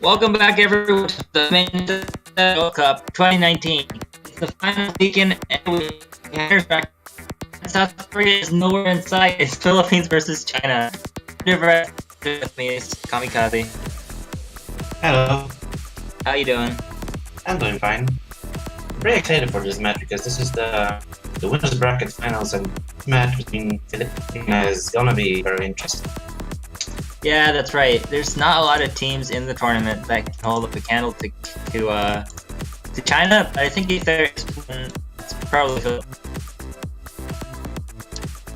Welcome back, everyone, to the main World Cup 2019. It's the final weekend, and we have South Korea is nowhere in sight. It's Philippines versus China. With me is Kamikaze. Hello. How you doing? I'm doing fine. I'm pretty excited for this match because this is the winners bracket finals, and this match between Philippines is gonna be very interesting. Yeah, that's right. There's not a lot of teams in the tournament that can hold up a candle to China, but I think if there is one, it's probably Philippines.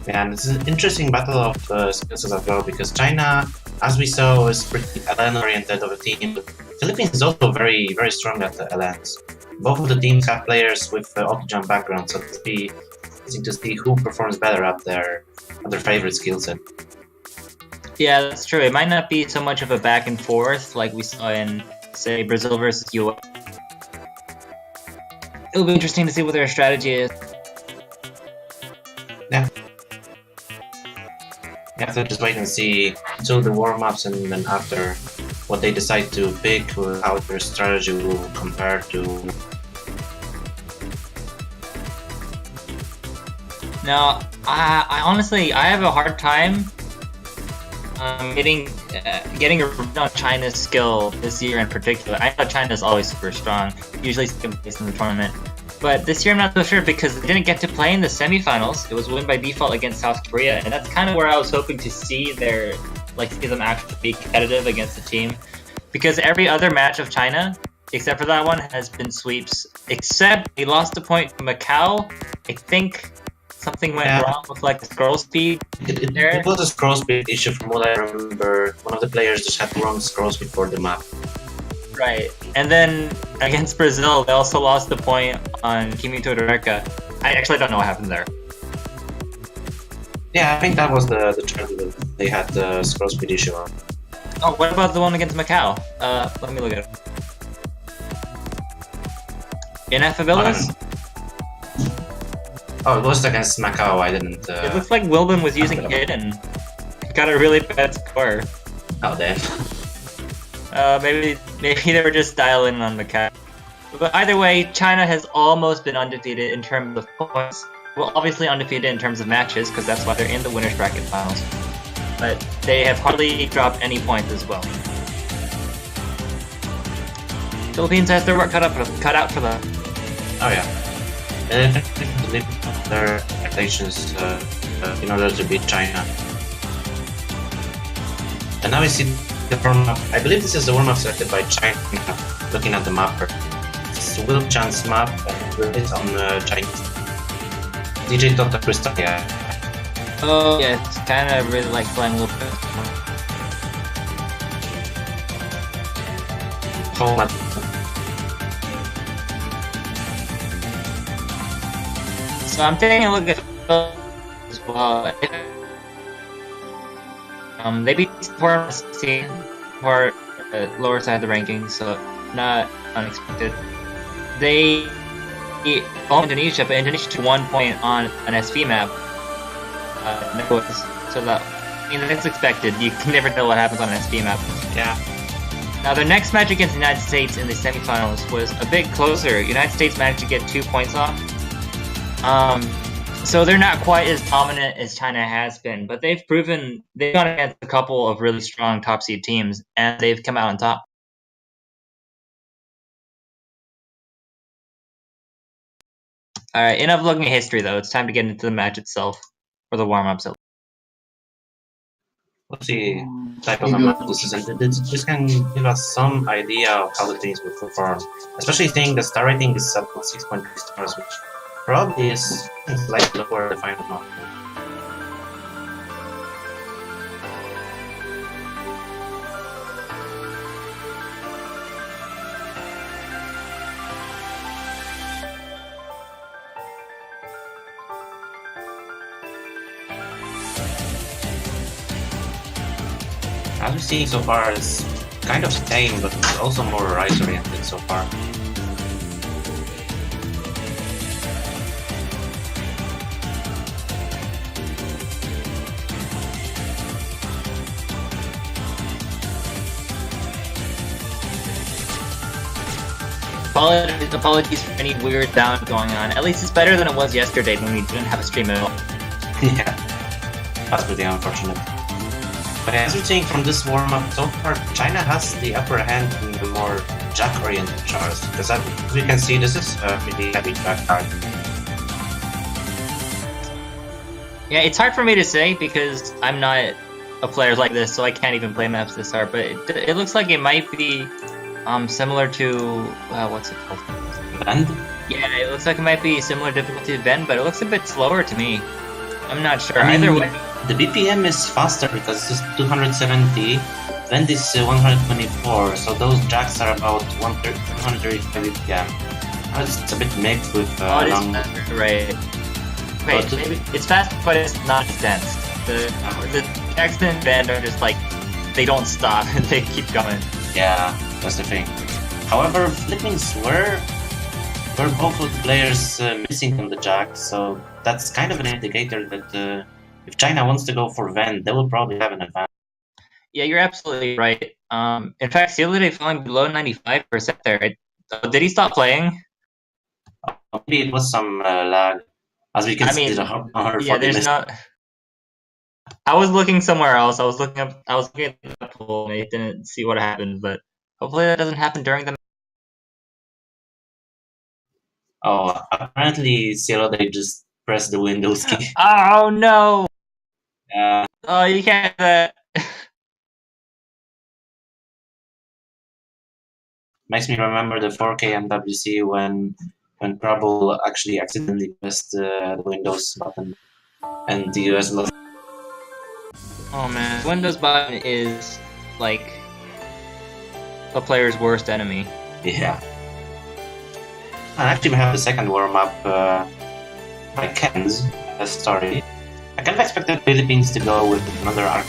Yeah, and it's an interesting battle of skills as well because China, as we saw, is pretty LN-oriented of a team, but Philippines is also very, very strong at the LNs. Both of the teams have players with auto-jump backgrounds, so it'll be interesting to see who performs better at their favorite skill set. Yeah, that's true. It might not be so much of a back and forth like we saw in, say, Brazil versus US. It'll be interesting to see what their strategy is. Yeah. You have to just wait and see until the warm-ups, and then after what they decide to pick, how their strategy will compare to. Now, I honestly have a hard time getting a read on China's skill this year in particular. I thought China's always super strong, usually second place in the tournament. But this year I'm not so sure because they didn't get to play in the semifinals. It was win by default against South Korea, and that's kind of where I was hoping to see see them actually be competitive against the team. Because every other match of China, except for that one, has been sweeps. Except they lost a point to Macau. I think something went wrong with the scroll speed. It was a scroll speed issue from what I remember. One of the players just had wrong scroll speed for the map. Right, and then against Brazil, they also lost the point on Tiebreaker. I actually don't know what happened there. Yeah, I think that was the turn that they had the scroll speed issue on. Oh, what about the one against Macau? Let me look at it. Ineffabilis? Oh, it was against Macau. I didn't. It looks like Wilbin was using it and got a really bad score. Oh, damn. Maybe they were just dialing on Macau. But either way, China has almost been undefeated in terms of points. Well, obviously undefeated in terms of matches, because that's why they're in the winners bracket finals. But they have hardly dropped any points as well. Philippines has their work cut out for them. Oh yeah. And I think they live up their expectations in order to beat China. And now we see the warm-up. I believe this is the warm-up selected by China, looking at the mapper. It's a Will Chance map, and it's on Chinese. DJ Dr. Crystal, yeah. Oh yeah, it's kind of really like playing a little bit. So I'm taking a look at as well. They beat for lower side of the rankings, so not unexpected. They beat Indonesia, but Indonesia took 1 point on an SV map. So that's expected. You can never know what happens on an SV map. Yeah. Now their next match against the United States in the semifinals was a bit closer. United States managed to get 2 points off. So they're not quite as dominant as China has been, but they've gone against a couple of really strong top seed teams, and they've come out on top. Alright, enough looking at history though, it's time to get into the match itself, or the warm-ups. What's the type of map this is? This can give us some idea of how the teams will perform, especially seeing the star rating is at 6.3 stars, which probably is slightly lower the final map. As we're seeing so far, it's kind of tame, but it's also more rise oriented so far. Apologies for any weird sound going on. At least it's better than it was yesterday when we didn't have a stream at all. Yeah, that's pretty unfortunate. But as we're seeing from this warm-up, so far China has the upper hand in the more jack-oriented charts. Because as we can see, this is a pretty heavy jack card. Yeah, it's hard for me to say because I'm not a player like this, so I can't even play maps this hard. But it looks like it might be similar to what's it called? And Yeah, it looks like it might be similar difficulty to Ben, but it looks a bit slower to me. I'm not sure. I mean, Either way, the BPM is faster because it's 270, then this 124, so those jacks are about 135 BPM. It's a bit mixed with oh, it is long... faster, right? Wait, But- maybe it's fast, but it's not dense. The Jackson and Ben are just like they don't stop; they keep going. Yeah, that's the thing. However, Philippines were both of the players missing on the jack, so that's kind of an indicator that if China wants to go for Ven, they will probably have an advantage. Yeah, you're absolutely right. In fact, the other day falling below 95% there. Did he stop playing? Maybe it was some lag, as we can I see mean, the 140 yeah, there's miss. no. I was looking somewhere else. I was looking at the pool, and I didn't see what happened. But hopefully that doesn't happen during the. Oh, apparently Cielo they just pressed the Windows key. Oh no! Yeah, Oh, you can't. Do that. makes me remember the 4K MWC when Trouble actually accidentally pressed the Windows button and the US lost. Oh man, Windows button is like a player's worst enemy. Yeah. And actually, we have the second warm-up by Ken's story. I kind of expected Philippines to go with another arc.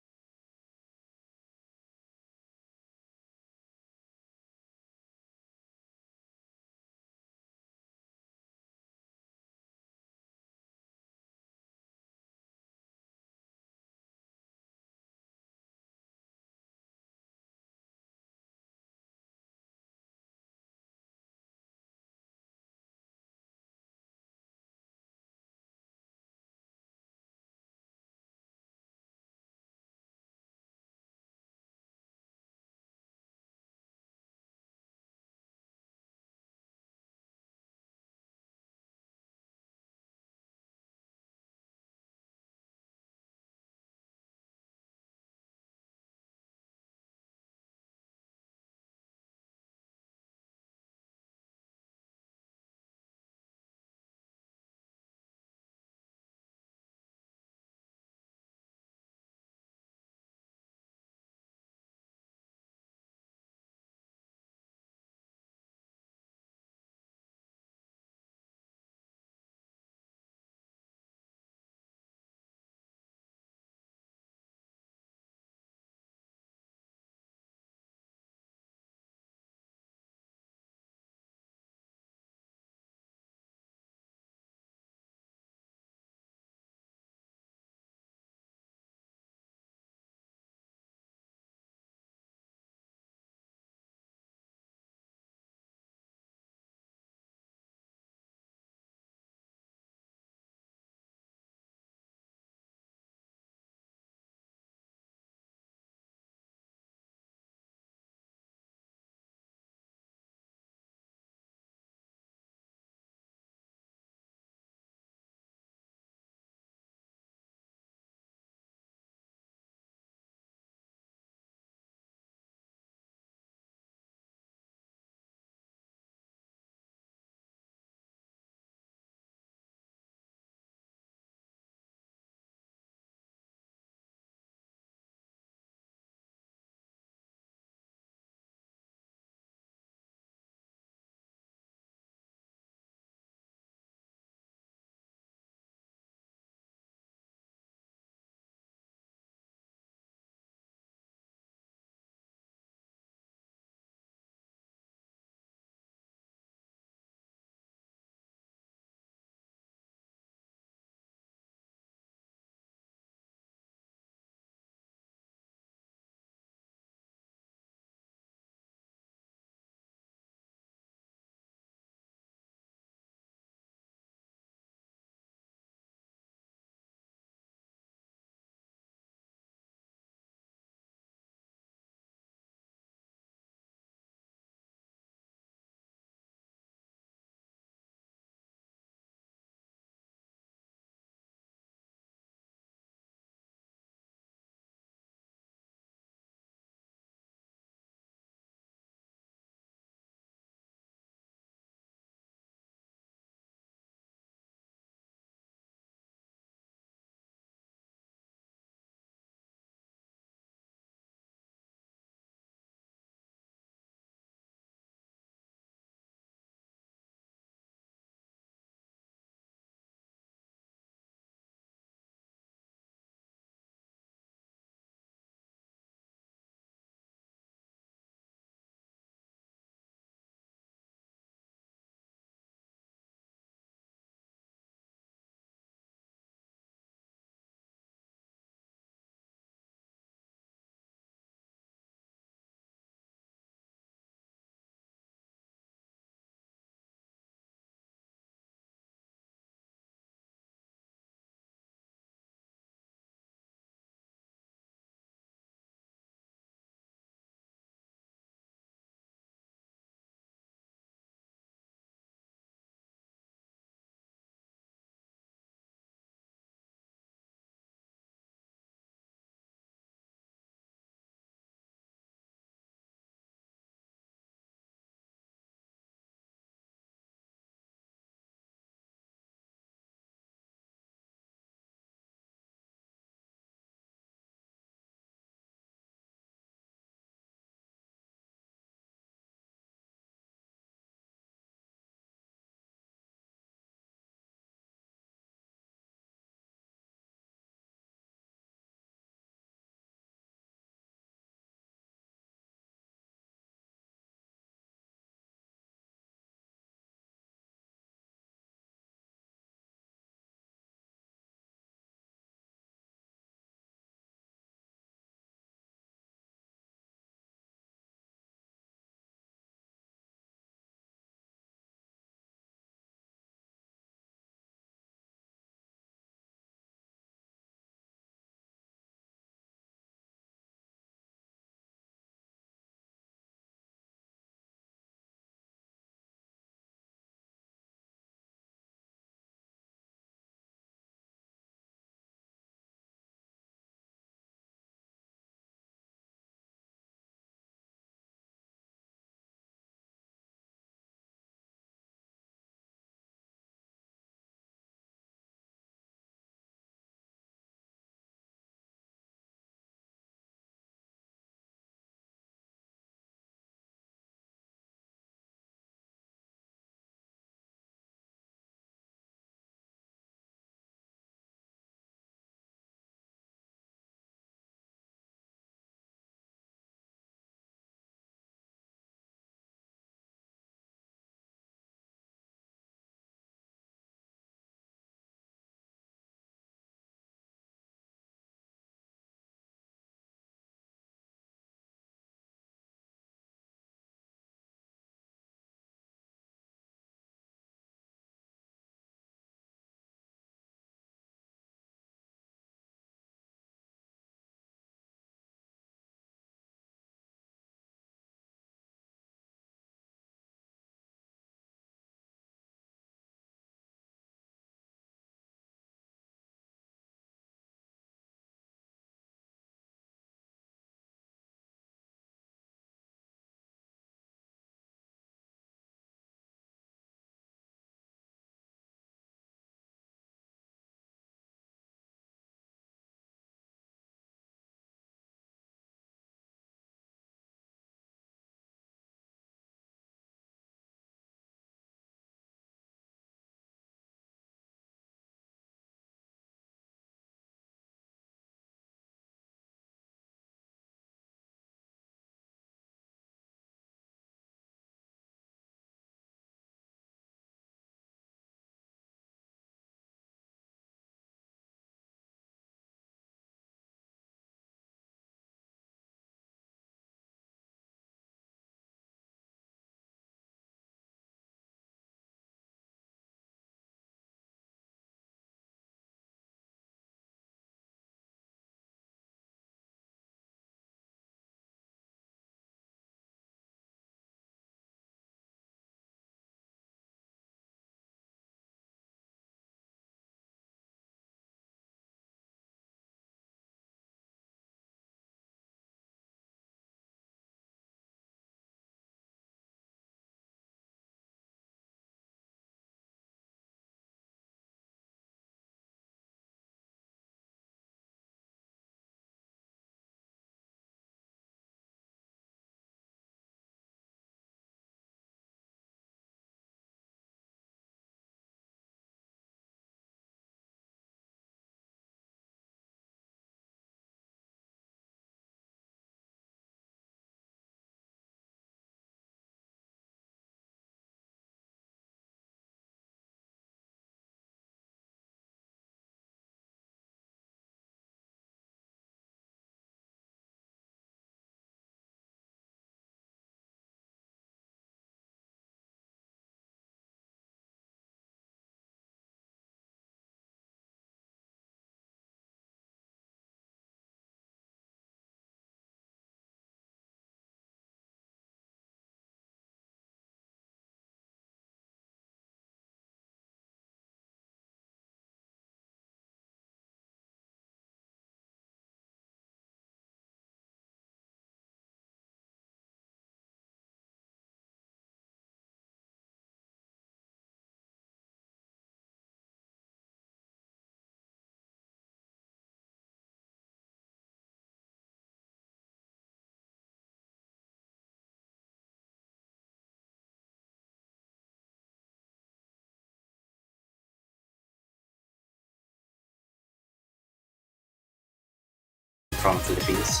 from Philippines.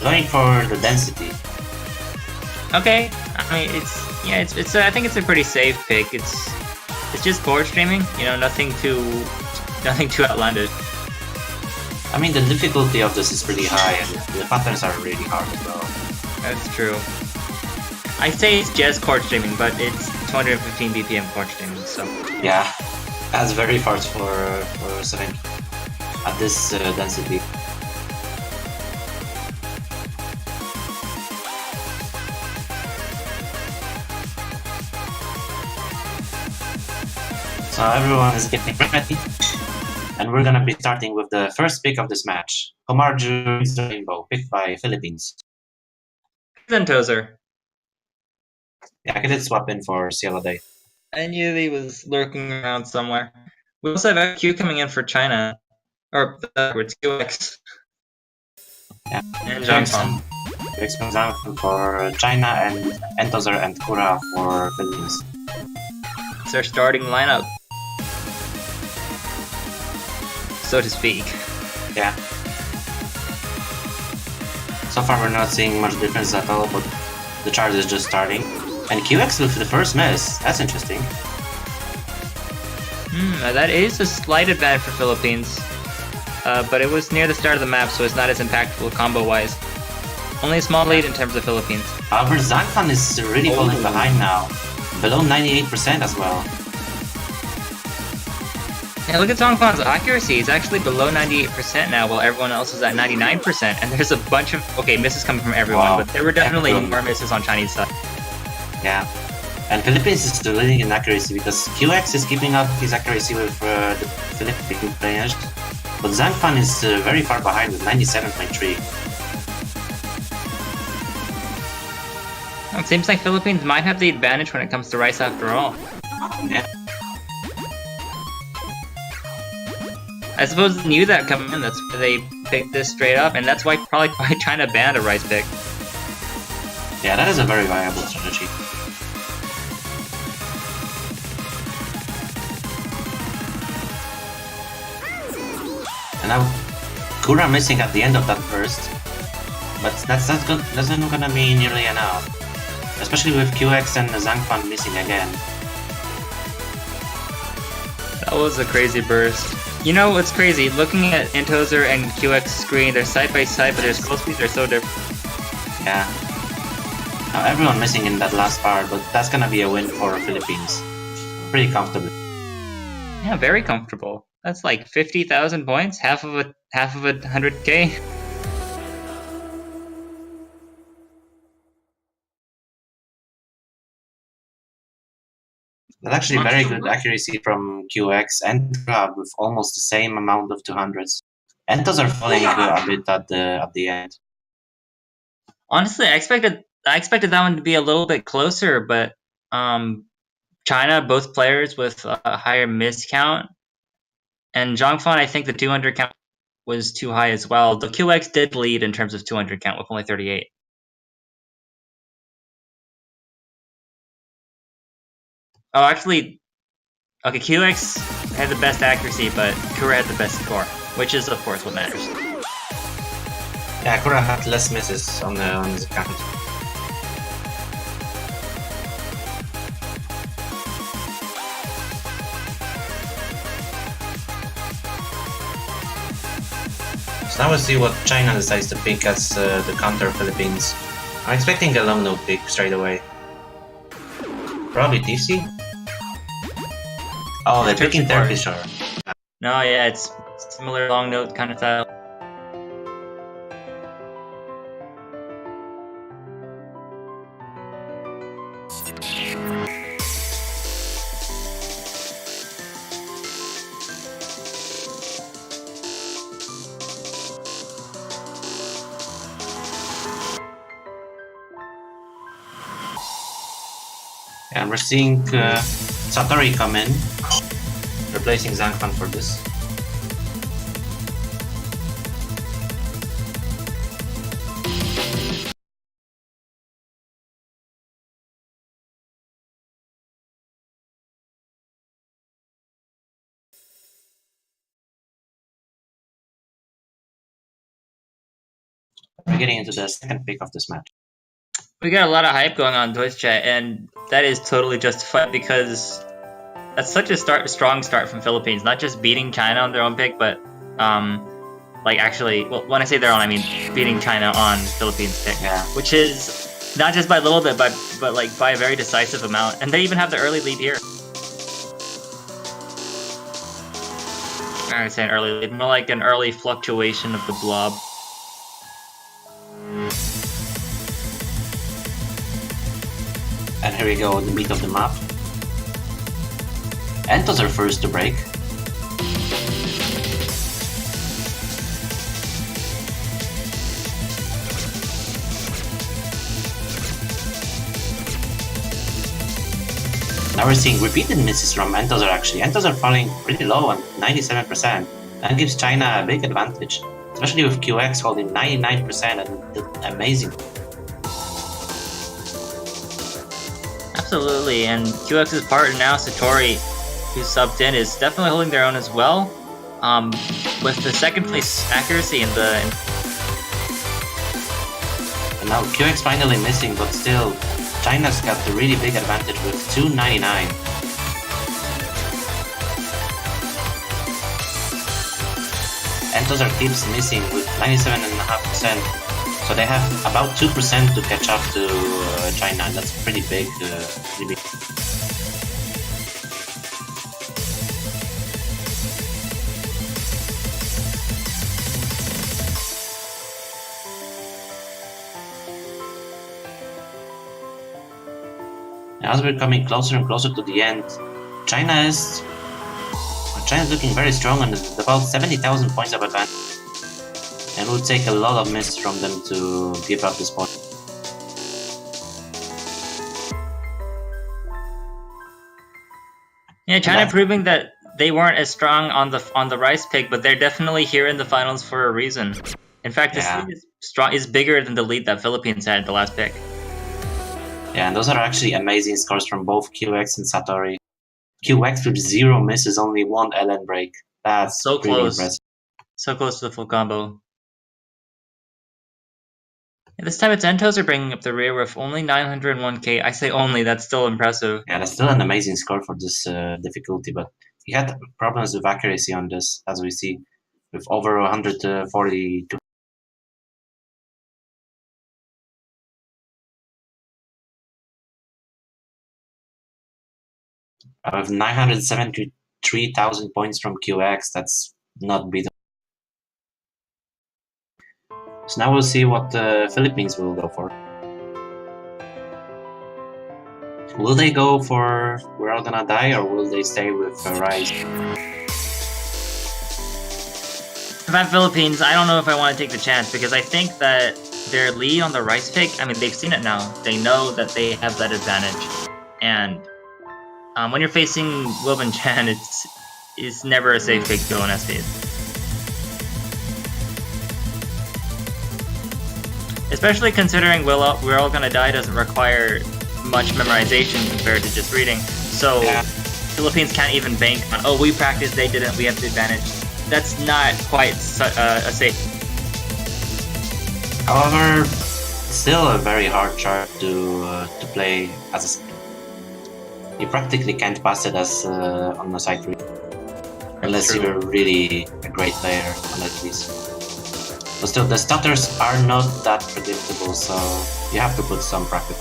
Going for the density. Okay, I mean it's I think it's a pretty safe pick. It's just board streaming, you know, nothing too outlandish. I mean, the difficulty of this is pretty high, and the patterns are really hard as well. That's true. I say it's just chord streaming, but it's 215 BPM chord streaming, so Yeah, that's very fast for setting at this density. So everyone is getting ready, and we're gonna be starting with the first pick of this match. Homarju Rainbow, picked by Philippines. then Tozer. Yeah, I did swap in for Cielo Day. I knew he was lurking around somewhere. We also have FQ coming in for China, or backwards, QX. Yeah, And Zhangfang. QX comes out for China, and Entozer and Kura for Philippines. It's our starting lineup, so to speak. Yeah. So far we're not seeing much difference at all, but the charge is just starting. And QX with the first miss, that's interesting. That is a slight advantage for Philippines. But it was near the start of the map, so it's not as impactful combo-wise. Only a small lead in terms of Philippines. However, Zhangfan is really falling behind now. Below 98% as well. Yeah, look at Zhangfan's accuracy. It's actually below 98% now, while everyone else is at 99%. And there's a bunch of... Okay, misses coming from everyone, but there were definitely more misses on Chinese side. Yeah. And Philippines is still leading in accuracy because QX is keeping up his accuracy with the Philippine players. But Zhangfan is very far behind with 97.3. It seems like Philippines might have the advantage when it comes to rice after all. Yeah. I suppose they knew that coming in, that's why they picked this straight up, and that's why probably China banned a rice pick. Yeah, that is a very viable strategy. And now Kura missing at the end of that burst, but that's not gonna be nearly enough. Especially with QX and Zhangfan missing again. That was a crazy burst. You know what's crazy? Looking at Entozer and QX screen, they're side by side, but their scroll speeds are so different. Yeah. Now everyone missing in that last part, but that's gonna be a win for Philippines. Pretty comfortably. Yeah, very comfortable. That's like 50,000 points, half of a 100k. That's actually very good accuracy from QX and Club with almost the same amount of 200s. Entos are falling a bit at the end. Honestly, I expected that one to be a little bit closer, but China, both players with a higher miss count, and Zhangfan, I think the 200 count was too high as well. The QX did lead in terms of 200 count with only 38. Oh, actually, okay, QX had the best accuracy, but Kura had the best score, which is, of course, what matters. Yeah, Kura had less misses on his account. So now we'll see what China decides to pick as the counter Philippines. I'm expecting a long note pick straight away. Probably TC? Oh, they're picking Therapy Shore. No, yeah, it's similar long note kind of style. And we're seeing Satori come in, replacing Zhangfan for this. We're getting into the second pick of this match. We got a lot of hype going on Twitch chat, and that is totally justified because that's such a strong start from Philippines. Not just beating China on their own pick, but like actually, well, when I say their own, I mean beating China on Philippines pick, which is not just by a little bit, but like by a very decisive amount. And they even have the early lead here. I'm gonna say an early lead, more like an early fluctuation of the blob. And here we go, the meat of the map. Entos are first to break. Now we're seeing repeated misses from Entos actually. Entos are falling pretty low on 97%. That gives China a big advantage, especially with QX holding 99% and amazing. Absolutely, and QX's partner now, Satori, who's subbed in, is definitely holding their own as well. With the second place accuracy in the... And now QX finally missing, but still, China's got the really big advantage with 299. Entos keeps missing with 97.5%. So they have about 2% to catch up to China, and that's pretty big. As we're coming closer and closer to the end, China's looking very strong and is about 70,000 points of advantage. And it would take a lot of misses from them to give up this point. Yeah, China proving that they weren't as strong on the rice pick, but they're definitely here in the finals for a reason. In fact, this lead is bigger than the lead that Philippines had at the last pick. Yeah, and those are actually amazing scores from both QX and Satori. QX with 0 misses, only 1 LN break. That's so really close. Impressive. So close to the full combo. Yeah, this time it's Entos are bringing up the rear with only 901k. I say only, that's still impressive. Yeah, that's still an amazing score for this difficulty, but he had problems with accuracy on this, as we see, with over 142. With 973,000 points from QX, that's not beatable. So now we'll see what the Philippines will go for. Will they go for We're All Gonna Die, or will they stay with Rise? If I'm Philippines, I don't know if I want to take the chance, because I think that their lead on the rice pick, I mean, they've seen it now. They know that they have that advantage. And when you're facing Wilbin Chan, it's never a safe pick to go in SP. Especially considering We're All Gonna Die doesn't require much memorization compared to just reading. So Philippines can't even bank on, oh, we practiced, they didn't, we have the advantage. That's not quite a safe. However, still a very hard chart to play as a... You practically can't pass it as on the side read, unless you're really a great player on that piece. But still, the stutters are not that predictable, so you have to put some practice.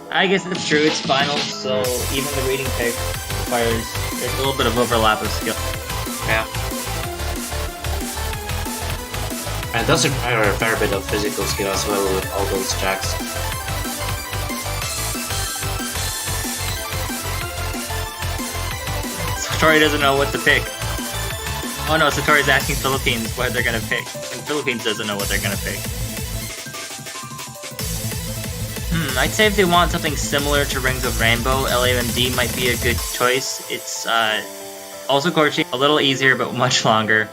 I guess that's true, it's finals, so even the reading pick requires there's a little bit of overlap of skill. Yeah. And it does require a fair bit of physical skill as well with all those jacks. Satori doesn't know what to pick. Oh no, Satori's asking Philippines what they're gonna pick, and Philippines doesn't know what they're gonna pick. I'd say if they want something similar to Rings of Rainbow, LAMD might be a good choice. It's also coaching a little easier but much longer.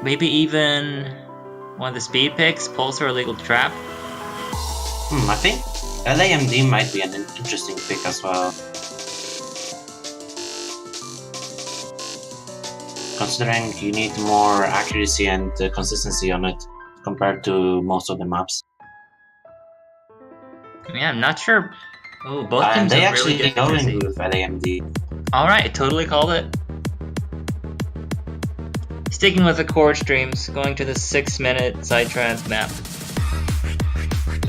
Maybe even one of the speed picks, Pulse or Legal Trap. I think LAMD might be an interesting pick as well. considering you need more accuracy and consistency on it compared to most of the maps. Yeah, I'm not sure. Oh, both And teams they have actually really good going accuracy. with LAMD. Alright, totally called it. Sticking with the core streams, going to the 6-minute Psytrance map.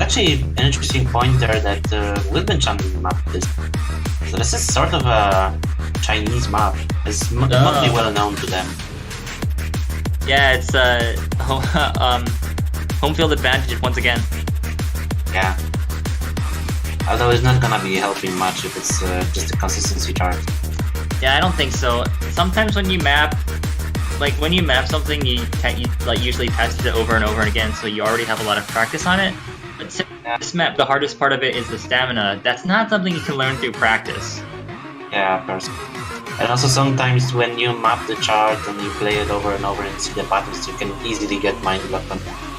Actually, an interesting point there that Wilbenchan map is. So this is sort of a Chinese map. It must be well known to them. Yeah, it's home field advantage once again. Yeah. Although it's not gonna be helping much if it's just a consistency chart. Yeah, I don't think so. Sometimes when you map, like when you map something, you like usually test it over and over again, so you already have a lot of practice on it. But this map, the hardest part of it is the stamina. That's not something you can learn through practice. Yeah, of course. And also sometimes when you map the chart and you play it over and over and see the patterns, you can easily get mind blocked.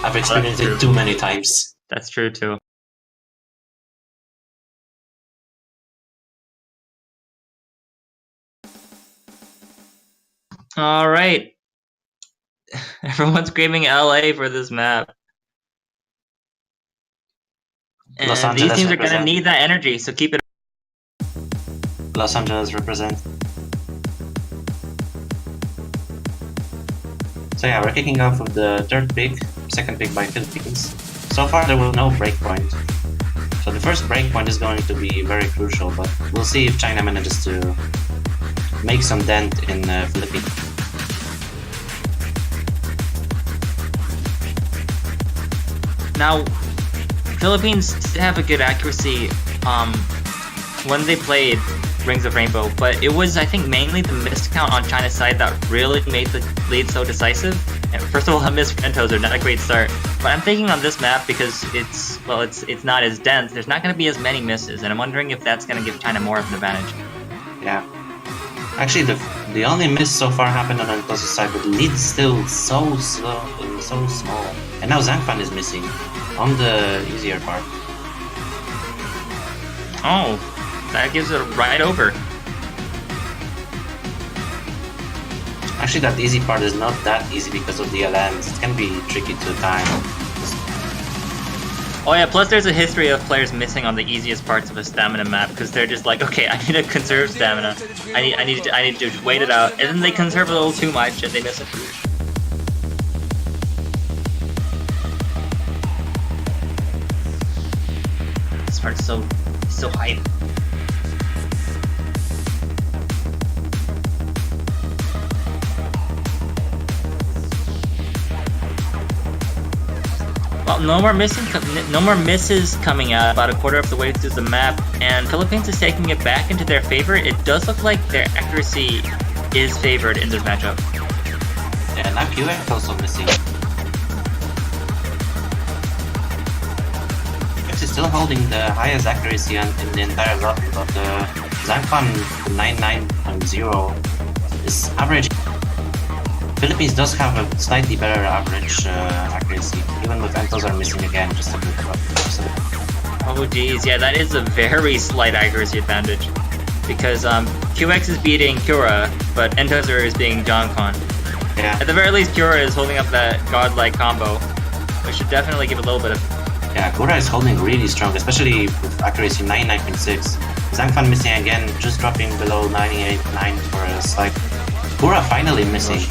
I've experienced it too many times. That's true too. Alright. Everyone's screaming LA for this map. And these teams are gonna need that energy, so keep it. Los Angeles represent. So yeah, we're kicking off with the third pick, second pick by Philippines. So far there was no breakpoint. So the first breakpoint is going to be very crucial, but we'll see if China manages to make some dent in Philippines. Now, Philippines did have a good accuracy when they played Rings of Rainbow, but it was, I think, mainly the miscount on China's side that really made the lead so decisive. And first of all, a miss for Entozer, not a great start. But I'm thinking on this map, because it's not as dense, there's not going to be as many misses, and I'm wondering if that's going to give China more of an advantage. Yeah. Actually, the only miss so far happened on Entozer's side, but the lead's still so slow and so small. And now Zhangfan is missing on the easier part. Oh, that gives it right over. Actually, that easy part is not that easy because of the LMs. It can be tricky to time. Oh yeah, plus there's a history of players missing on the easiest parts of a stamina map because they're just like, okay, I need to conserve stamina. I need to wait it out, and then they conserve a little too much and they miss it. This part's so hype. Well, no more misses coming out about a quarter of the way through the map, and Philippines is taking it back into their favor. It does look like their accuracy is favored in this matchup. Yeah, now QX also missing. QX is still holding the highest accuracy in the entire lot, but Zhangfan 99.0 is average. Philippines does have a slightly better average accuracy, even with Entozer missing again, just a bit of. Oh geez, yeah, that is a very slight accuracy advantage. Because QX is beating Cura, but Entozer is beating Jonkon. Yeah. At the very least, Cura is holding up that godlike combo, which should definitely give a little bit of... Yeah, Cura is holding really strong, especially with accuracy 99.6. Zhangfan missing again, just dropping below 98.9 for a slight. Cura finally missing.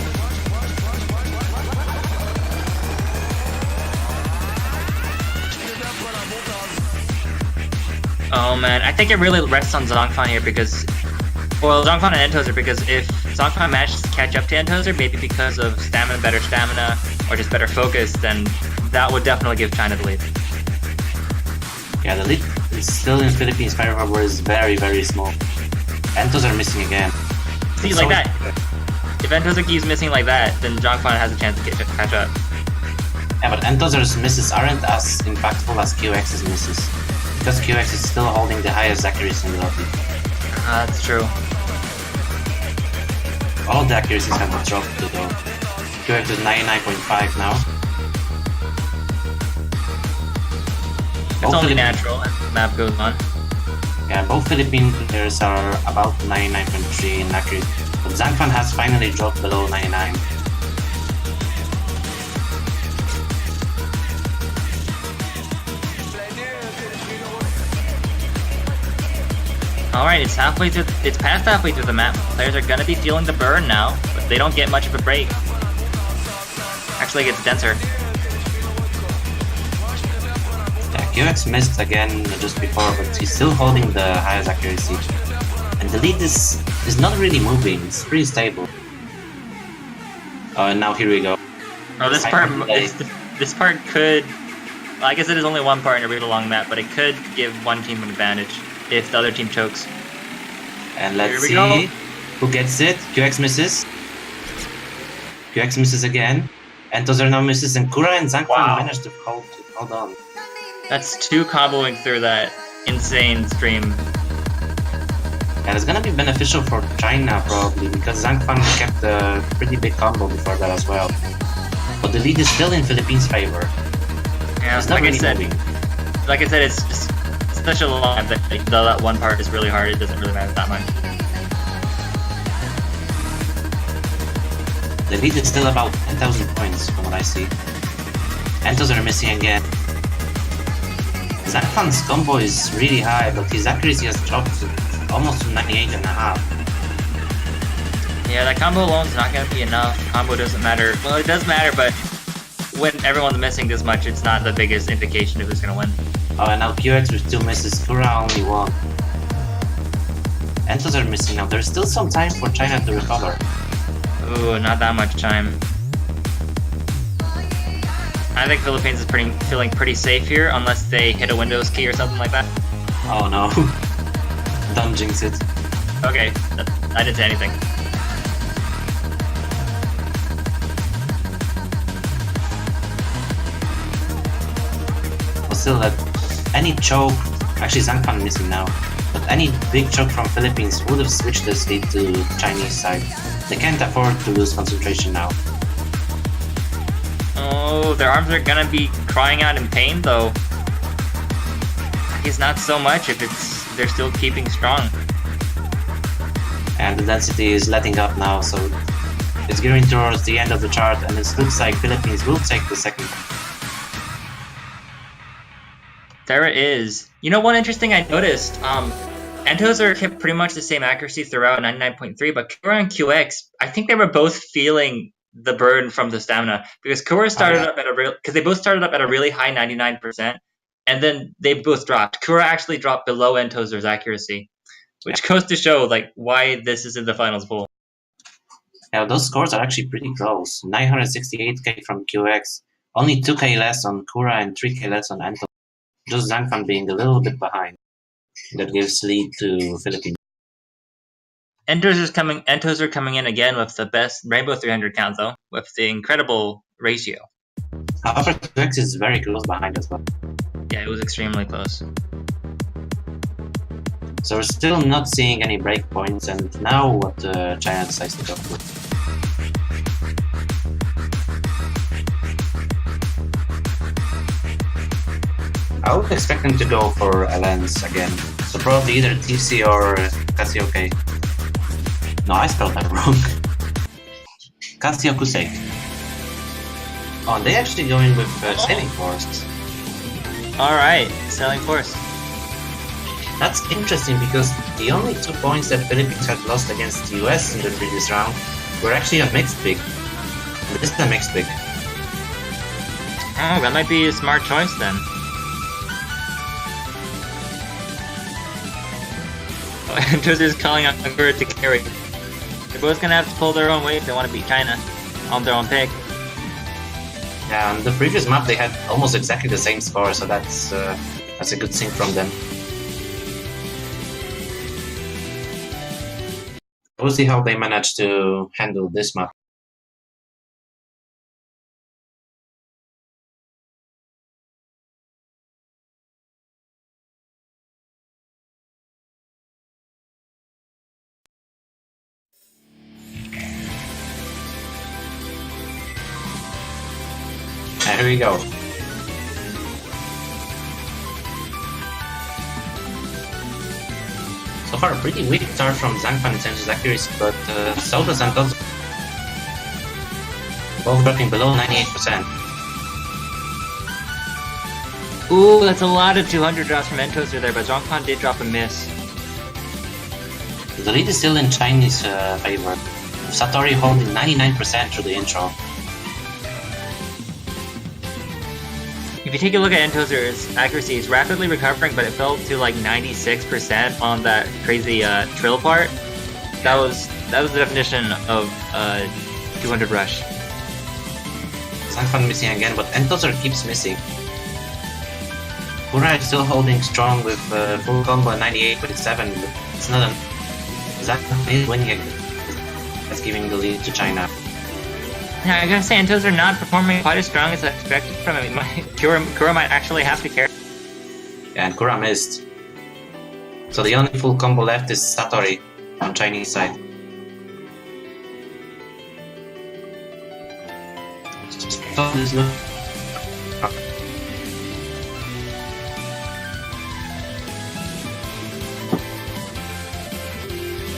Oh man, I think it really rests on Zhangfan here because... Well, Zhangfan and Entozer, because if Zhangfan manages to catch up to Entozer, maybe because of better stamina, or just better focus, then that would definitely give China the lead. Yeah, the lead is still in Philippines' favor, but it's very, very small. Entozer missing again. See, it's like that. If Entozer keeps missing like that, then Zhangfan has a chance to catch up. Yeah, but Entozer's misses aren't as impactful as QX's misses. Because QX is still holding the highest accuracy in the lobby. That's true. All the accuracies have dropped to though. QX is 99.5 now. It's only natural as the map goes on. Yeah, both Philippine players are about 99.3 in accuracy. But Zhangfan has finally dropped below 99. Alright, it's past halfway through the map. Players are gonna be feeling the burn now, but they don't get much of a break. Actually, it gets denser. Yeah, QX missed again just before, but he's still holding the highest accuracy. And the lead is not really moving, it's pretty stable. Oh, and now here we go. Oh, this part could... Well, I guess it is only one part in a really long map, but it could give one team an advantage if the other team chokes. And let's see who gets it. QX misses. QX misses again. And Tozer now misses, and Kura and Zhangfan managed to hold on. That's 2 comboing through that insane stream. And it's gonna be beneficial for China probably, because Zhangfan kept a pretty big combo before that as well. But the lead is still in Philippines' favor. Yeah, it's not like really moving. Like I said, it's just such a long map that though that one part is really hard, it doesn't really matter that much. The lead is still about 10,000 points from what I see. Entos are missing again. Zhangfan's combo is really high, but his accuracy has dropped to almost to 98.5. Yeah, that combo alone is not going to be enough. Combo doesn't matter. Well, it does matter, but when everyone's missing this much, it's not the biggest indication of who's going to win. Oh, and now QX with 2 misses, Kura only 1. Entos are missing now. There's still some time for China to recover. Ooh, not that much time. I think Philippines is feeling pretty safe here, unless they hit a Windows key or something like that. Oh no. Don't jinx it. Okay, I didn't say anything. But still, any choke... Actually, Zhangfan missing now. But any big choke from Philippines would have switched this lead to Chinese side. They can't afford to lose concentration now. Oh, their arms are gonna be crying out in pain though. I guess not so much if they're still keeping strong. And the density is letting up now, so it's gearing towards the end of the chart, and it looks like Philippines will take the second. There it is. You know, one interesting thing I noticed, Entos are kept pretty much the same accuracy throughout 99.3, but Kura and QX, I think they were both feeling the burn from the stamina, because Kura started up at they both started up at a really high 99%, and then they both dropped. Kura actually dropped below Entozer's accuracy, which goes to show like why this is in the finals pool. Yeah, those scores are actually pretty close. 968k from QX, only 2k less on Kura and 3k less on Entos. Just Zhangfan being a little bit behind. That gives lead to Philippines. Entos are coming in again with the best Rainbow 300 count though, with the incredible ratio. However, QX is very close behind as well. Yeah, it was extremely close. So we're still not seeing any breakpoints, and now what China decides to go for. I would expect them to go for LNs again. So probably either TC or Cassiope. No, I spelled that wrong. Cassiokusei. Oh, they actually going with Sailing Force. Alright, Sailing Force. That's interesting because the only 2 points that Philippines had lost against the US in the previous round were actually a mixed pick. This is a mixed pick. Oh, that might be a smart choice then. Entos is calling out Kura to carry. They're both gonna have to pull their own weight if they want to beat China on their own pick. Yeah, on the previous map they had almost exactly the same score, so that's a good thing from them. We'll see how they manage to handle this map. And here we go. So far, a pretty weak start from Zhangfan in terms of accuracy, but so does Antozo. Both dropping below 98%. Ooh, that's a lot of 200 drops from Entozer there, but Zhangfan did drop a miss. The lead is still in Chinese favor. Satori holding 99% through the intro. If you take a look at Entozer's accuracy, it's rapidly recovering, but it fell to like 96% on that crazy trill part. That was the definition of 200 rush. Zhangfan missing again, but Entozer keeps missing. Kura is still holding strong with full combo at 98.7. It's not an... Zhangfan is winning again. That's giving the lead to China. Yeah, I gotta say, Entozer not performing quite as strong as I expected from him. Kura might actually have to carry. Yeah, and Kura missed. So the only full combo left is Satori on Chinese side.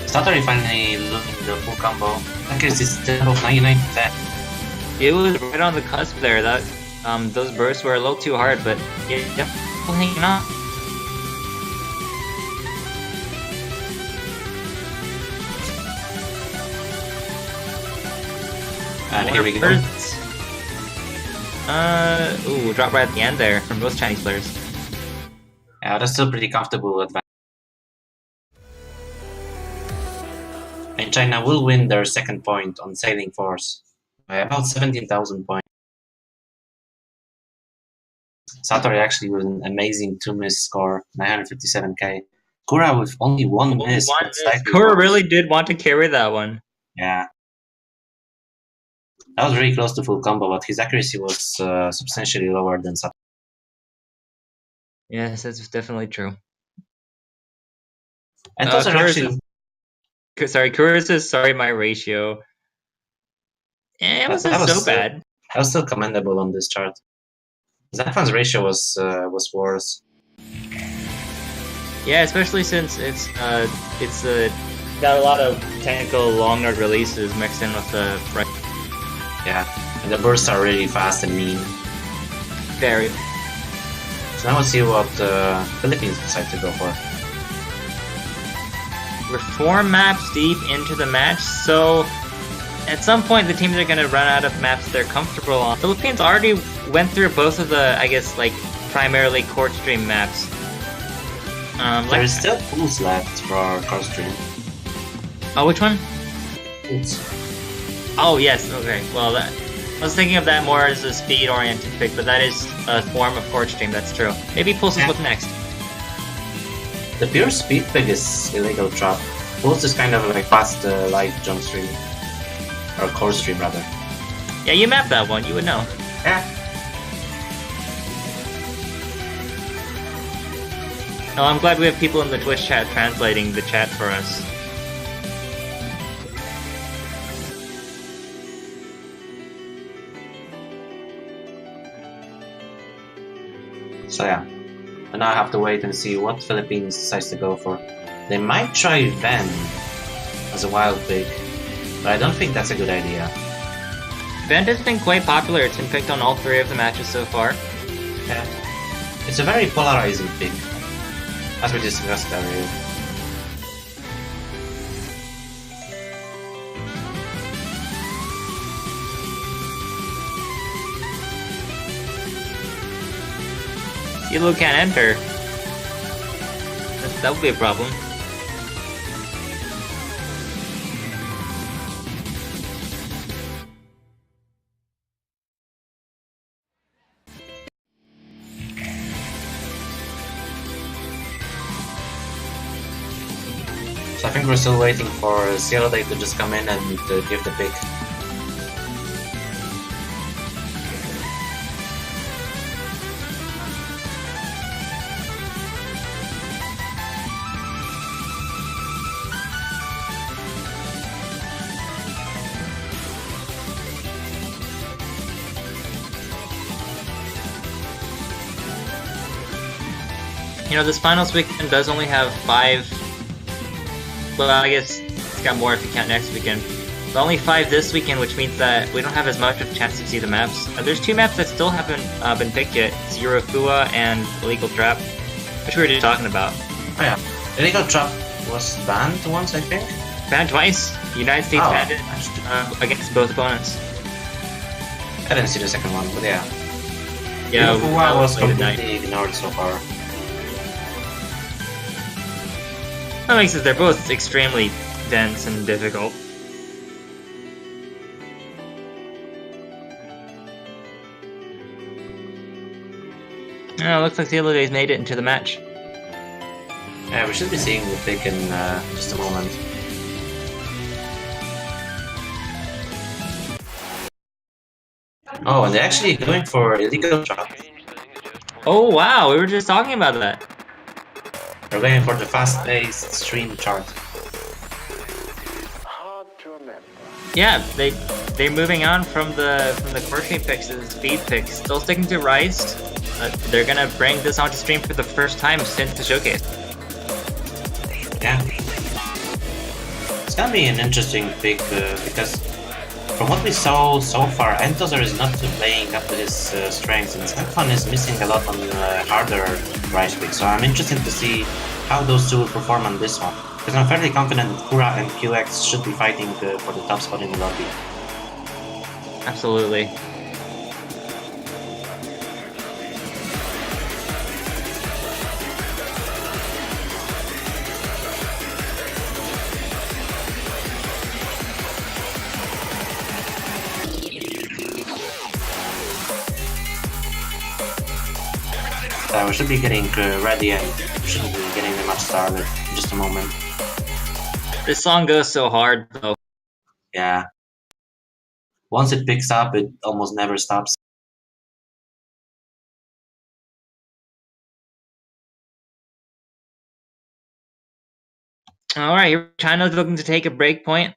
Satori finally losing the full combo. Accuracy is still of 99%. It was right on the cusp there. That those bursts were a little too hard, but yeah, definitely hanging on. And here we go. Ooh, drop right at the end there from both Chinese players. Yeah, that's still pretty comfortable advantage. And China will win their second point on Sailing Force by about 17,000 points. Satori actually with an amazing 2-miss score, 957k. Kura with only one miss. Kura really did want to carry that one. Yeah. That was really close to full combo, but his accuracy was substantially lower than Satori. Yes, that's definitely true. And those are actually... Sorry, Kura's sorry my ratio. It wasn't so bad. That was still commendable on this chart. Zhangfan's ratio was worse. Yeah, especially since it's got a lot of technical long node releases mixed in with the right. Yeah, and the bursts are really fast and mean. Very. So now let's see what the Philippines decide to go for. We're 4 maps deep into the match, so at some point the teams are going to run out of maps they're comfortable on. Philippines already went through both of the, I guess, like, primarily court stream maps. There's still pools left for court stream. Oh, which one? Pools. Oh, yes, okay. Well, I was thinking of that more as a speed-oriented pick, but that is a form of court stream, that's true. Maybe Pulse is what's next. The pure speed pick is illegal trap. Pulse is kind of like fast live jump stream. Or court stream, rather. Yeah, you mapped that one, you would know. Yeah. Oh, I'm glad we have people in the Twitch chat translating the chat for us. So yeah. And now I have to wait and see what Philippines decides to go for. They might try Ven as a wild pick, but I don't think that's a good idea. Ven has been quite popular, it's been picked on all 3 of the matches so far. Yeah. It's a very polarizing pick, as we discussed earlier. Elo can't enter. That would be a problem. So I think we're still waiting for Cielo Day to just come in and give the pick. You know, this finals weekend does only have 5 Well, I guess it's got more if you count next weekend. But only 5 this weekend, which means that we don't have as much of a chance to see the maps. There's 2 maps that still haven't been picked yet. Zero Fua and Illegal Trap, which we were just talking about. Oh yeah. Illegal Trap was banned once, I think? Banned twice. The United States banned it against both opponents. I didn't see the second one, but yeah. Yeah, Fua was completely ignored so far. That makes sense. They're both extremely dense and difficult. Oh, looks like the other days made it into the match. Yeah, we should be seeing the pick in just a moment. Oh, and they're actually going for Illegal Trap. Oh wow, we were just talking about that. They're going for the fast-paced stream chart. Yeah, they're moving on from the core stream picks to the speed picks. Still sticking to Rise. They're gonna bring this onto stream for the first time since the showcase. Yeah. It's gonna be an interesting pick because from what we saw so far, Entozer is not playing up to his strengths, and Zenfan is missing a lot on harder Rise picks. So I'm interested to see how those two will perform on this one. Because I'm fairly confident that Kura and QX should be fighting for the top spot in the lobby. Absolutely. We should be getting ready and we should be getting the match started in just a moment. This song goes so hard though. Yeah. Once it picks up, it almost never stops. Alright, here China's looking to take a break point.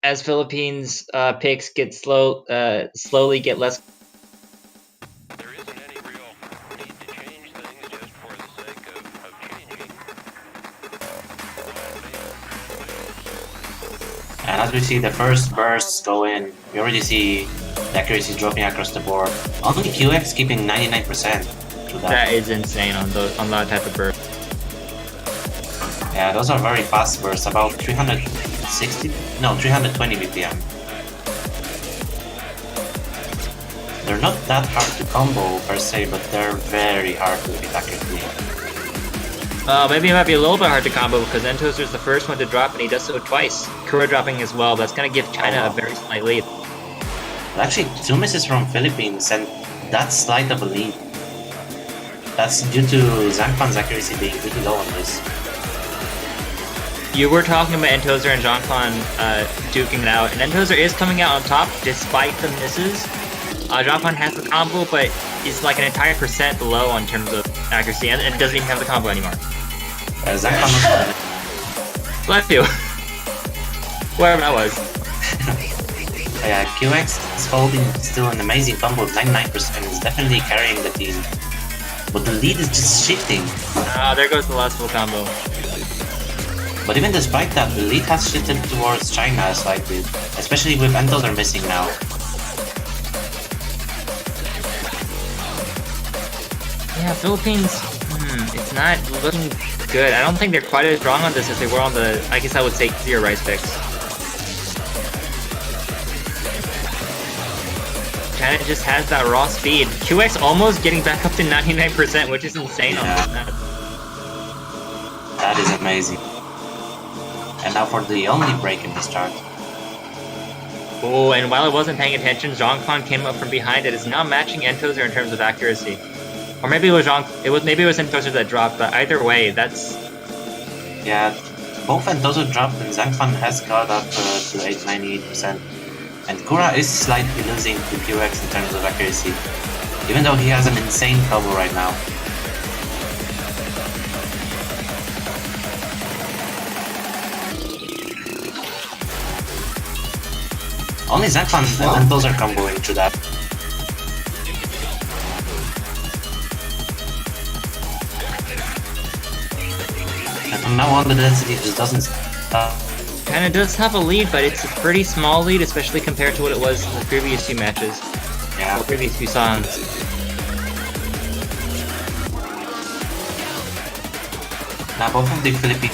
As Philippines picks get slowly get less. And as we see the first bursts go in, we already see the accuracy dropping across the board. Only QX keeping 99% to that. That is insane on that type of burst. Yeah, those are very fast bursts, about 320 BPM. They're not that hard to combo per se, but they're very hard to hit accurately. Maybe it might be a little bit hard to combo because Entozer is the first one to drop and he does so twice. Kura dropping as well, that's gonna give China a very slight lead. Actually, 2 misses from Philippines and that's slight of a lead. That's due to Zhangfan's accuracy being pretty low on this. You were talking about Entozer and Zhangfan duking it out, and Entozer is coming out on top despite the misses. Zhangfan has the combo, but is like an entire percent below in terms of accuracy, and doesn't even have the combo anymore. Zhangfan Bless you. Wherever that was. Yeah, QX is holding still an amazing combo of 99% and is definitely carrying the team. But the lead is just shifting. There goes the last full combo. But even despite that, the lead has shifted towards China slightly, especially with Entozer missing now. Yeah, Philippines, it's not looking good. I don't think they're quite as strong on this as they were on the, I guess I would say, zero Rise picks. China just has that raw speed. QX almost getting back up to 99%, which is insane on this map. That is amazing. And now for the only break in this chart. Oh, and while I wasn't paying attention, Zhangfan came up from behind. It is now matching Entozer in terms of accuracy. Or maybe it was maybe it was Entozer that dropped, but either way, that's... Yeah, both Entozer dropped and Zhangfan has got up to 98%. And Kura is slightly losing to QX in terms of accuracy, even though he has an insane combo right now. Only Zhangfan and Entozer comboing through that. And from now on, the density just doesn't stop. China does have a lead, but it's a pretty small lead, especially compared to what it was in the previous few matches. Yeah. The previous few songs. Now both of the Philippines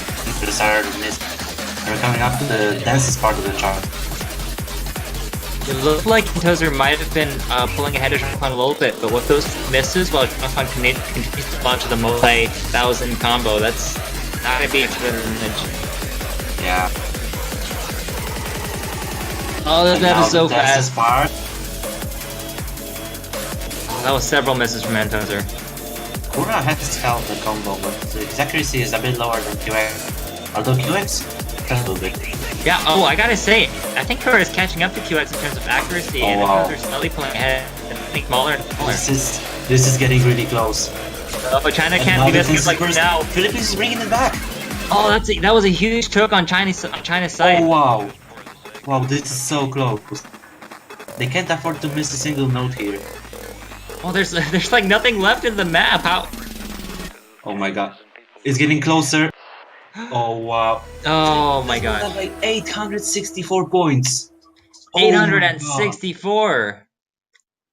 are coming up to the densest part of the chart. It looked like Tozer might have been pulling ahead of Jonathan a little bit, but with those misses, while Jonathan continues to launch the multi-thousand combo, that's not going to be a good advantage. Yeah. Oh, that was so fast. Part. That was several misses from Antozer. Kura has held the combo, but his accuracy is a bit lower than QX. Although QX can a little bit. Yeah, oh, I gotta say, I think Kura is catching up to QX in terms of accuracy, and Antozer's slowly pulling ahead, and I think smaller and smaller. This is getting really close. Oh, China can't be missing it like now. Philippines is bringing it back. Oh, that was a huge choke on China's side. Oh wow. Wow, this is so close. They can't afford to miss a single note here. Oh, there's like nothing left in the map. How? Oh my god. It's getting closer. Oh wow. Oh my god. Like 864 points. 864.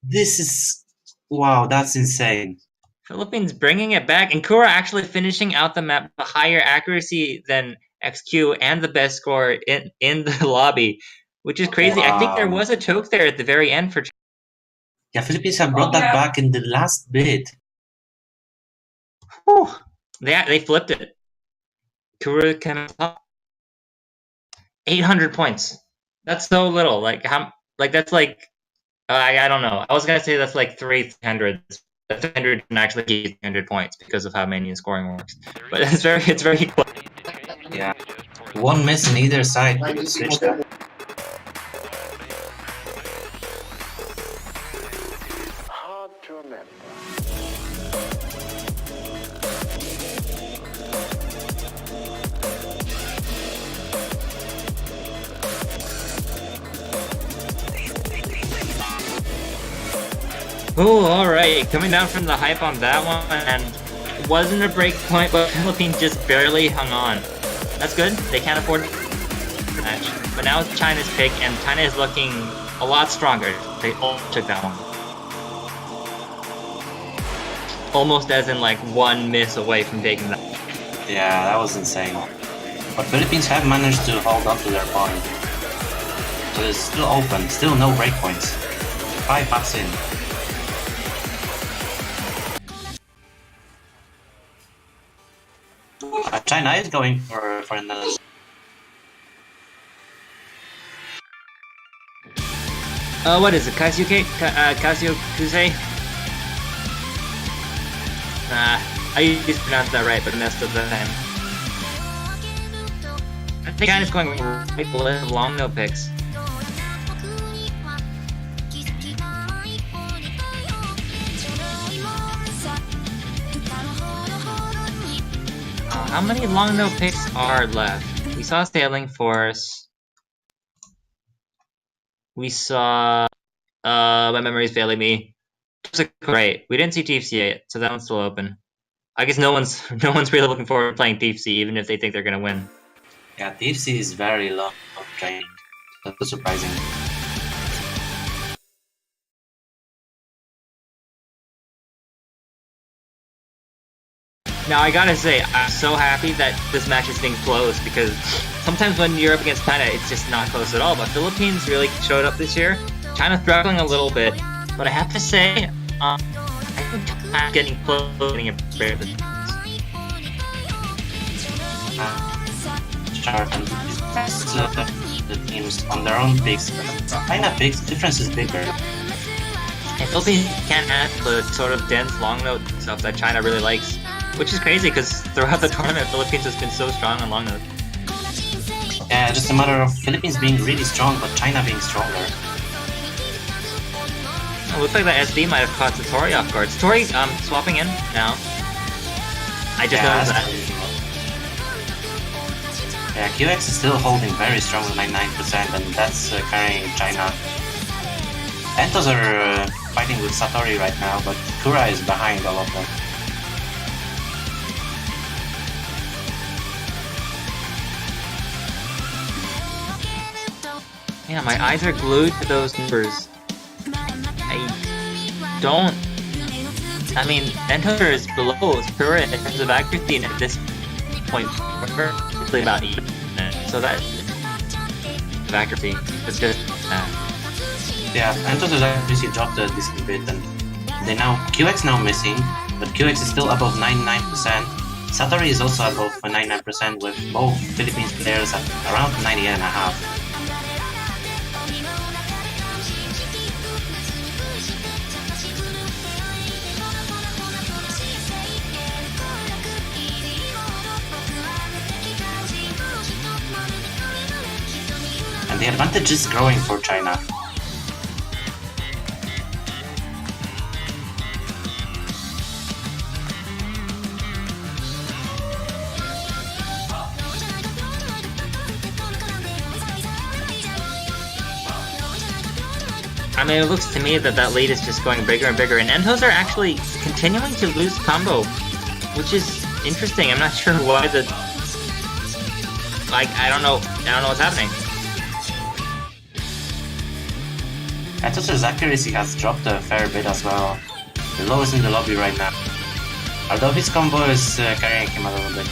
This is... Wow, that's insane. Philippines bringing it back, and Kura actually finishing out the map with higher accuracy than XQ and the best score in the lobby, which is crazy. Wow. I think there was a choke there at the very end for. Yeah, Philippines have brought that back in the last bit. Whew. They flipped it. Kura came up. 800 points. That's so little. Like how? Like that's like I don't know. I was gonna say that's like 300. 300 can actually give 300 points because of how minion scoring works. But it's very close. Yeah. One miss on either side. Switch that. Hard to remember. Oh, alright. Coming down from the hype on that one, and it wasn't a break point, but Philippines just barely hung on. That's good. They can't afford the match. But now it's China's pick, and China is looking a lot stronger. They all took that one. Almost as in like one miss away from taking that. Yeah, that was insane. But Philippines have managed to hold on to their point. So it's still open, still no breakpoints. 5 maps in. China is going for another. What is it? Kazuke? Kazuke? I used to pronounce that right, but I messed up that time. I think China's going right below long no picks. How many long no picks are left? We saw Sailing Force. We saw my memory's failing me. Great. We didn't see TFC yet, so that one's still open. I guess no one's really looking forward to playing TFC, even if they think they're gonna win. Yeah, TFC is very low of training. That's surprising. Now I gotta say, I'm so happy that this match is being close, because sometimes when you're up against China, it's just not close at all. But Philippines really showed up this year. China's struggling a little bit, but I have to say, I think China's getting close to getting a break. The teams on their own picks. China picks, difference is bigger. And Philippines can't add the sort of dense long note stuff that China really likes. Which is crazy, because throughout the tournament, Philippines has been so strong on long note. Yeah, just a matter of Philippines being really strong, but China being stronger. It looks like the SD might have caught Satori off guard. Satori, swapping in now. I just noticed that. Yeah, QX is still holding very strong with 99%, and that's carrying China. Entos are fighting with Satori right now, but Kura is behind all of them. Yeah, my eyes are glued to those numbers. I mean, Entoser is below Spirit in terms of accuracy, and at this point, we're really about even. So that of accuracy is just. Yeah, Entoser's accuracy dropped a decent bit, and they now QX now missing, but QX is still above 99%. Satori is also above 99%, with both Philippines players at around 98.5. And the advantage is growing for China. I mean, it looks to me that that lead is just going bigger and bigger, and Entos are actually continuing to lose combo, which is interesting. I'm not sure why the... Like, I don't know what's happening. Entoser's accuracy has dropped a fair bit as well. The lowest in the lobby right now. Although his combo is carrying him a little bit.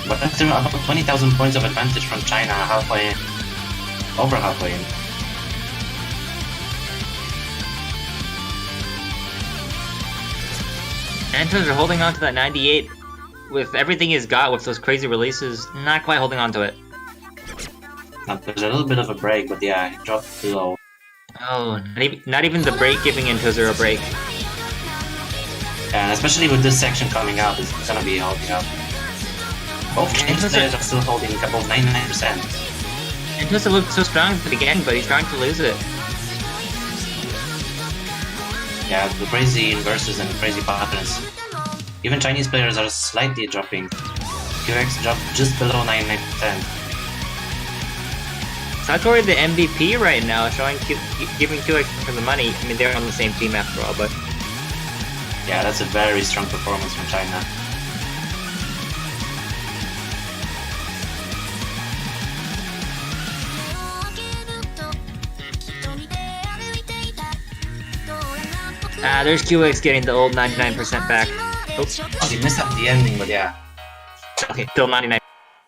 But after about 20,000 points of advantage from China halfway in. Over halfway in. Entos are holding on to that 98 with everything he's got with those crazy releases, not quite holding on to it. Now, there's a little bit of a break, but yeah, it dropped too low. Oh, not even the break giving Entos a break. Yeah, and especially with this section coming out, it's gonna be holding up. Both Chinese players are still holding above 99%. Entos looked so strong at the beginning, but he's starting to lose it. Yeah, the crazy inverses and crazy patterns. Even Chinese players are slightly dropping. QX dropped just below 99%. Satori the MVP right now, giving QX for the money. I mean, they're on the same team after all, but... Yeah, that's a very strong performance from China. There's QX getting the old 99% back. Oops. Oh, he missed at the ending, but yeah. Okay, still 99.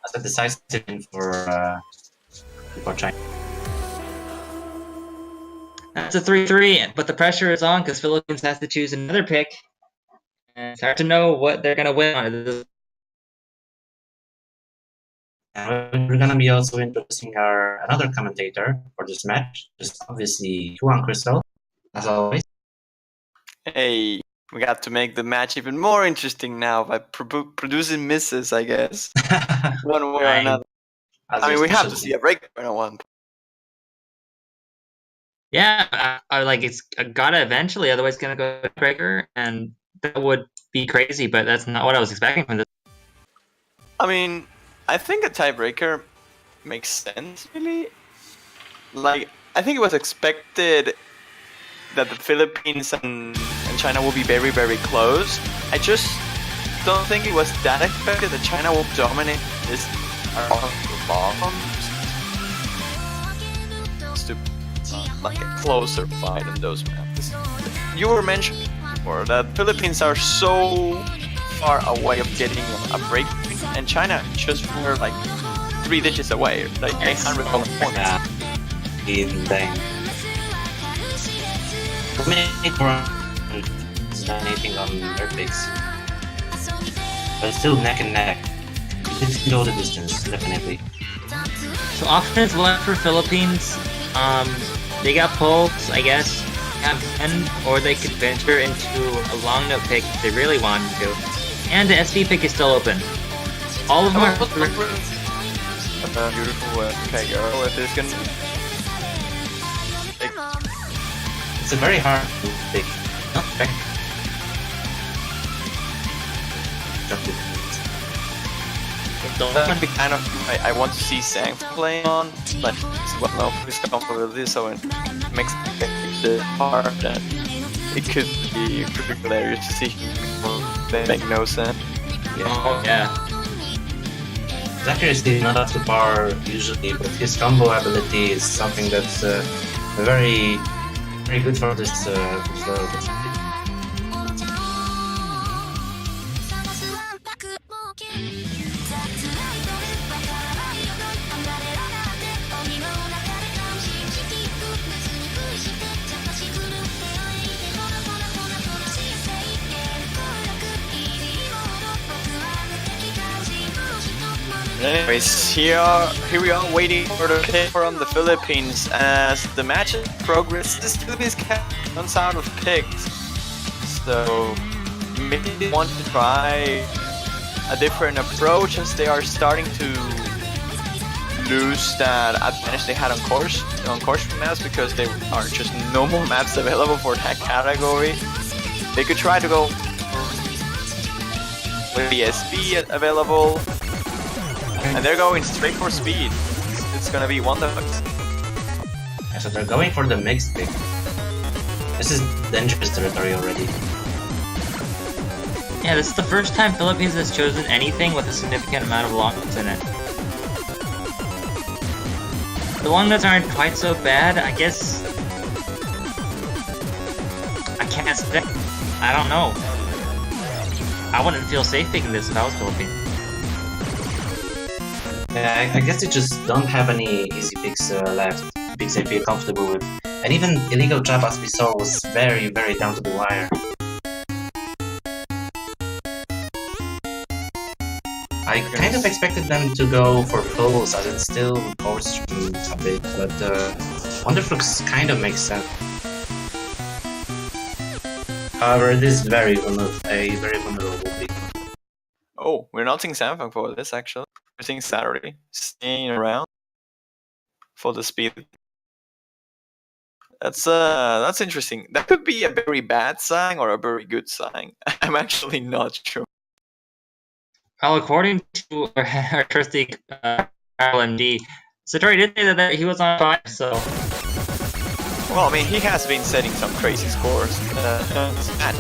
That's a decisive win for China. That's a 3-3, but the pressure is on because Philippines has to choose another pick. And it's hard to know what they're gonna win on. And we're gonna be also introducing another commentator for this match. Just obviously Juan Crystal, as always. Hey, we got to make the match even more interesting now by producing misses, I guess. One way or another. I mean, we have to see a break at one point. Yeah, it's gotta eventually, otherwise it's gonna go to breaker, and that would be crazy, but that's not what I was expecting from this. I mean, I think a tiebreaker makes sense, really. Like, I think it was expected that the Philippines and China will be very, very close. I just don't think it was that expected that China will dominate this to like a closer fight in those maps. You were mentioning before that Philippines are so far away of getting a break, and China just were like 3 digits away, like 800 points. Yeah. Anything on their picks. But it's still neck and neck. You can go the distance, definitely. So offense left for Philippines. They got pulls, I guess, have 10, or they could venture into a long note pick if they really wanted to. And the SV pick is still open. All of them are... Beautiful KO if it's gonna... It's a very hard pick. Okay. That would be kind of I want to see Sang playing on, but it's well known for his comfortability, so it makes it hard, and it could be pretty hilarious to see him. They make no sense. Yeah. Oh, yeah. His accuracy is not up to par usually, but his combo ability is something that's very, very good for this level. Anyways, here we are waiting for the pick from the Philippines as the match progresses. Philippines runs out of picks, so maybe they want to try a different approach as they are starting to lose that advantage they had on course maps because there are just no more maps available for that category. They could try to go with the SB available. And they're going straight for speed. It's gonna be Wonderbox. Yeah, so they're going for the mixed pick. This is dangerous territory already. Yeah, this is the first time Philippines has chosen anything with a significant amount of long nuts in it. The long nuts aren't quite so bad, I guess. I can't say. I don't know. I wouldn't feel safe picking this if I was Philippines. Yeah, I guess they just don't have any easy picks left. Picks they feel comfortable with. And even illegal trap, as we saw, was very, very down to the wire. I kind of expected them to go for pulls, as it still records a bit, but Wonderflux kind of makes sense. However, it is a very vulnerable pick. Oh, we're not seeing Samsung for this actually. We're seeing Saturday staying around for the speed. That's interesting. That could be a very bad sign or a very good sign. I'm actually not sure. Well, according to our trusty RLMD, Satori did say that he was on 5, so... Well, I mean, he has been setting some crazy scores in this match.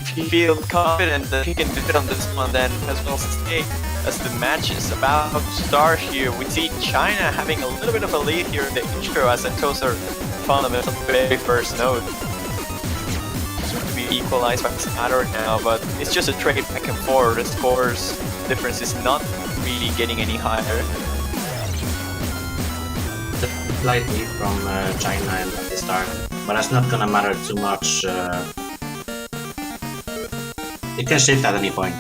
If he feels confident that he can do it on this one, then as well stay. As the match is about to start here, we see China having a little bit of a lead here in the intro as Sentosa found them at the very first node. Soon to be equalized by Smatter now, but it's just a trade back and forth. The scores difference is not really getting any higher. The slight lead from China at the start, but that's not gonna matter too much. It can shift at any point.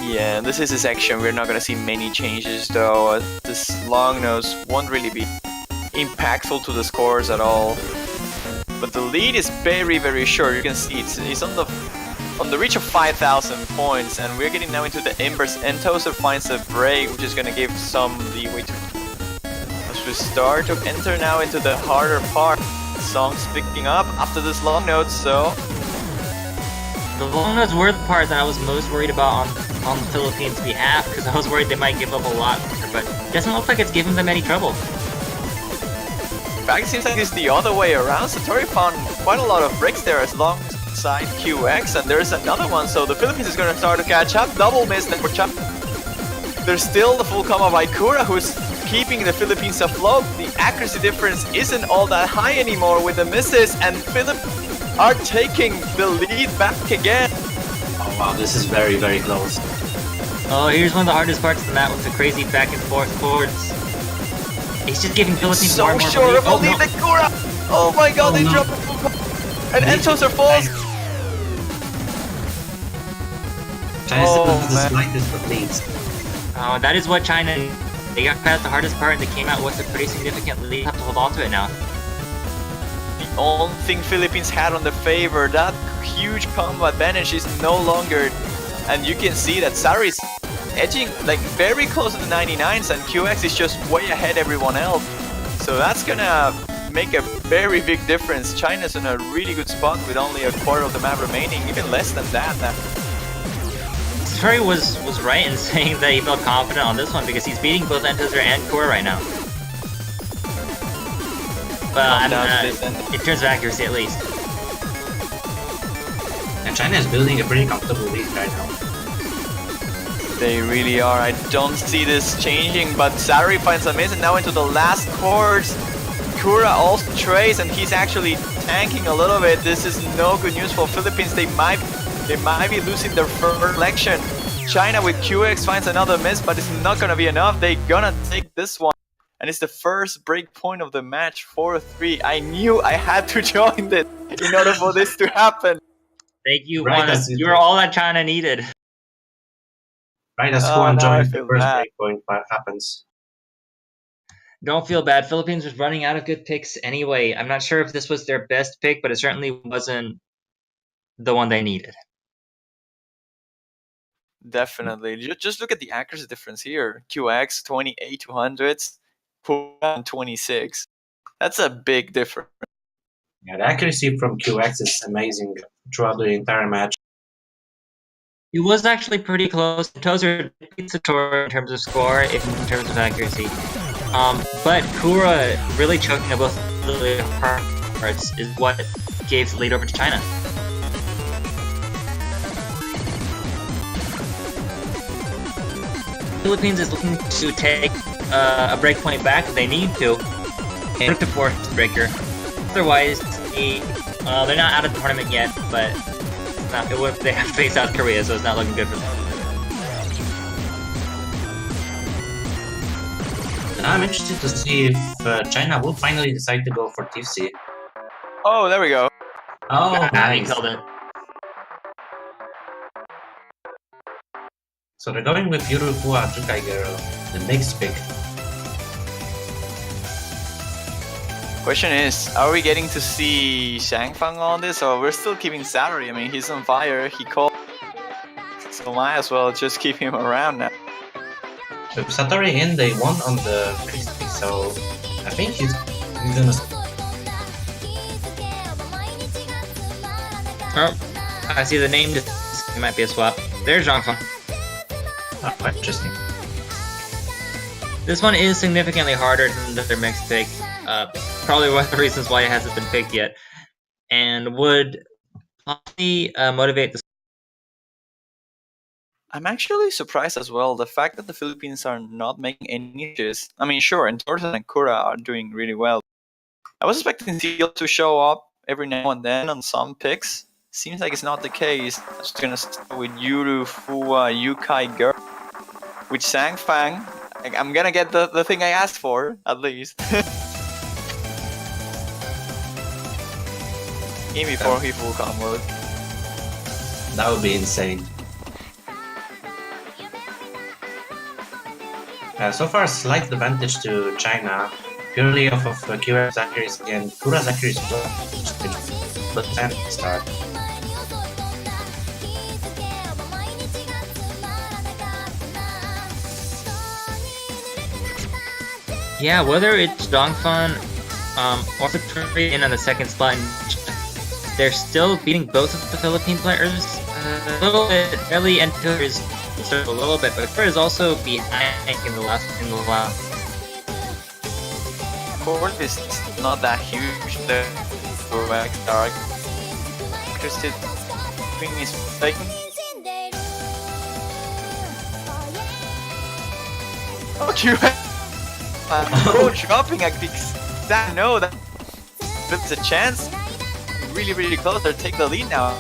Yeah, this is a section we're not gonna see many changes though. This long nose won't really be impactful to the scores at all. But the lead is very, very short. You can see it's on the reach of 5,000 points, and we're getting now into the embers. And Tozer finds a break, which is gonna give some leeway to. As we start to enter now into the harder part, the song's picking up after this long note. So the long notes were the part that I was most worried about on the Philippines' behalf, because I was worried they might give up a lot more, but it doesn't look like it's giving them any trouble. In fact, it seems like it's the other way around. Satori found quite a lot of breaks there alongside QX, and there's another one, so the Philippines is going to start to catch up. Double miss then for Chap. There's still the full combo by Kura, who's keeping the Philippines afloat. The accuracy difference isn't all that high anymore with the misses, and Philippines are taking the lead back again. Oh wow, this is very, very close. Oh, here's one of the hardest parts of the map with the crazy back and forth forwards. He's just giving Philippines so more and more sure of a belief. lead that Kura! Oh my god, they dropped the full combo. And Entoser falls! China still has the man. slightest of leads. Oh, that is what China... They got past the hardest part and they came out with a pretty significant lead. Have to hold on to it now. The only thing Philippines had on the favor, that huge combo advantage is no longer, and you can see that Sari's edging like very close to the 99s, and QX is just way ahead everyone else. So that's gonna make a very big difference. China's in a really good spot with only a quarter of the map remaining, even less than that. Satori was right in saying that he felt confident on this one because he's beating both Entoser and Core right now. Well, in terms of accuracy at least. And China is building a pretty comfortable lead right now. They really are. I don't see this changing, but Sari finds a miss and now into the last course. Kura also trays and he's actually tanking a little bit. This is no good news for Philippines. They might be losing their first election. China with QX finds another miss, but it's not gonna be enough. They're gonna take this one. And it's the first break point of the match, 4-3. I knew I had to join this in order for this to happen. Thank you, Right, Juan. You're all that China needed. Right as Oh, Juan now I joins, the feel first bad. breakpoint happens. Don't feel bad. Philippines was running out of good picks anyway. I'm not sure if this was their best pick, but it certainly wasn't the one they needed. Definitely. Just look at the accuracy difference here. QX 28 200s, Kura 26. That's a big difference. Yeah, the accuracy from QX is amazing throughout the entire match. It was actually pretty close. Tozer beats the tour in terms of score, in terms of accuracy. But Kura really choking at both the parts is what gave the lead over to China. Philippines is looking to take a breakpoint back if they need to, and to force breaker. Otherwise, they're not out of the tournament yet, but they have to face South Korea, so it's not looking good for them. I'm interested to see if China will finally decide to go for TFC. Oh, there we go. Oh, Yeah, he nice. killed it. So they're going with Yurufua Tiebreaker, the mixed pick. Question is, are we getting to see Shangfang on this, or we're still keeping Sari? I mean, he's on fire, he called, so might as well just keep him around now. With Satori in, they won on the mixed pick, so I think he's gonna... Oh, I see the name. It might be a swap. There's Zhangfeng. Oh, quite interesting. This one is significantly harder than their mixed pick. Probably one of the reasons why it hasn't been picked yet, and would possibly motivate the. I'm actually surprised as well, the fact that the Philippines are not making any changes. I mean, sure, and Torton and Kura are doing really well. I was expecting Seal to show up every now and then on some picks. Seems like it's not the case. I'm just gonna start with Yuru, Fua, Yukai Girl. With Sangfang, I'm gonna get the thing I asked for, at least. Even before he full combo. That would be insane. So far, slight advantage to China, purely off of QR's accuracy and Kura's accuracy. But then start. Yeah, whether it's Dongfan or Victoria in on the second spot, they're still beating both of the Philippine players a little bit. Barely enters the circle a little bit, but Victoria is also behind in the last. Court is not that huge. The Max Dark interested in his like. Oh, you dropping a big that no that there's a chance. Really close. They'll take the lead now.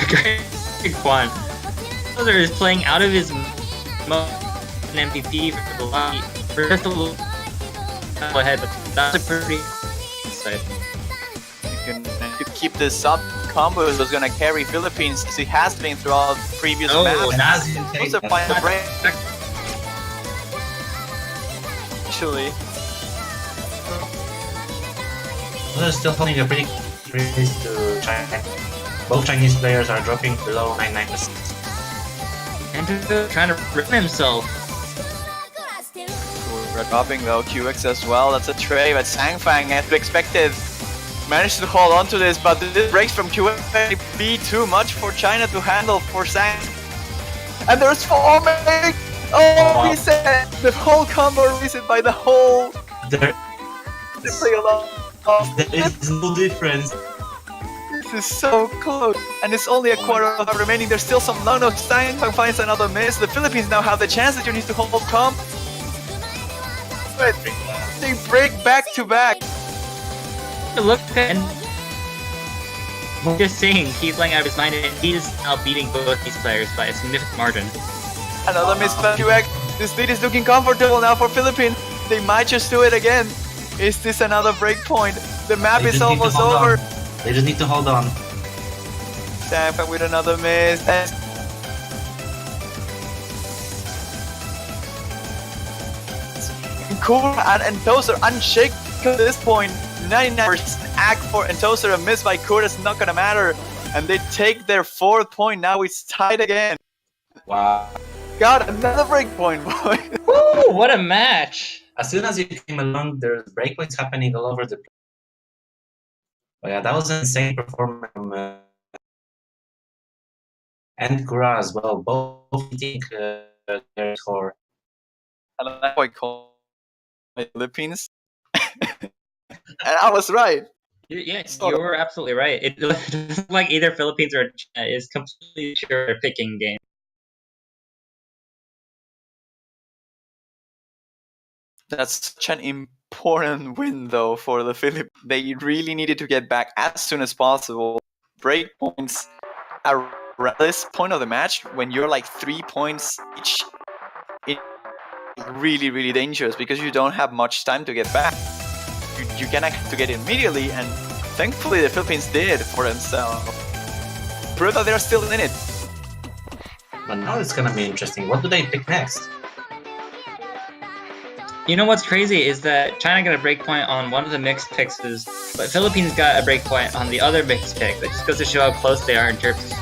Great Quan. Bowser is playing out of his an MVP for the lobby. For just a little ahead, but that's a pretty side. You can keep this up. Combo was gonna carry Philippines as he has been throughout previous maps. Nazi Those are find the break. Actually, They're still holding a pretty race to China. Both Chinese players are dropping below 99%. And trying to rip himself. we're dropping though. QX as well. That's a tray, but Sangfang, as we expected, managed to hold on to this, but this breaks from QX may be too much for China to handle for Sang. And there's forming! Oh, he said the whole combo reset by the whole. There Simply a lot. is no difference. This is so close, and it's only a quarter of the remaining. There's still some long notes. Steinbach finds another miss. The Philippines now have the chance that you need to hold calm. But they break back to back. Look and just saying, he's playing out of his mind, and he is now beating both these players by a significant margin. Another miss by QX. This lead is looking comfortable now for Philippines. They might just do it again. Is this another break point? The map is almost over. They just need to hold on. Steinbach with another miss. And Cool and Tozer unshaken at this point. 99% act for Tozer. A miss by Kurt is not gonna matter. And they take their 4th point. Now it's tied again. Wow. Got another break point, boy. Woo! What a match! As soon as you came along, there's breakpoints happening all over the place. But yeah, that was an insane performance from and Kura as well. Both hitting their score. And I call the Philippines. And I was right. Yes, you were absolutely right. It looks like either Philippines or China is completely sure they're picking game. That's such an important win, though, for the Philippines. They really needed to get back as soon as possible. Break points at this point of the match, when you're like 3 points each, it's really, really dangerous because you don't have much time to get back. You cannot to get it immediately, and thankfully the Philippines did for themselves. Prove that they're still in it. But now it's gonna be interesting. What do they pick next? You know what's crazy is that China got a breakpoint on one of the mixed picks, but Philippines got a breakpoint on the other mixed pick. That just goes to show how close they are in terms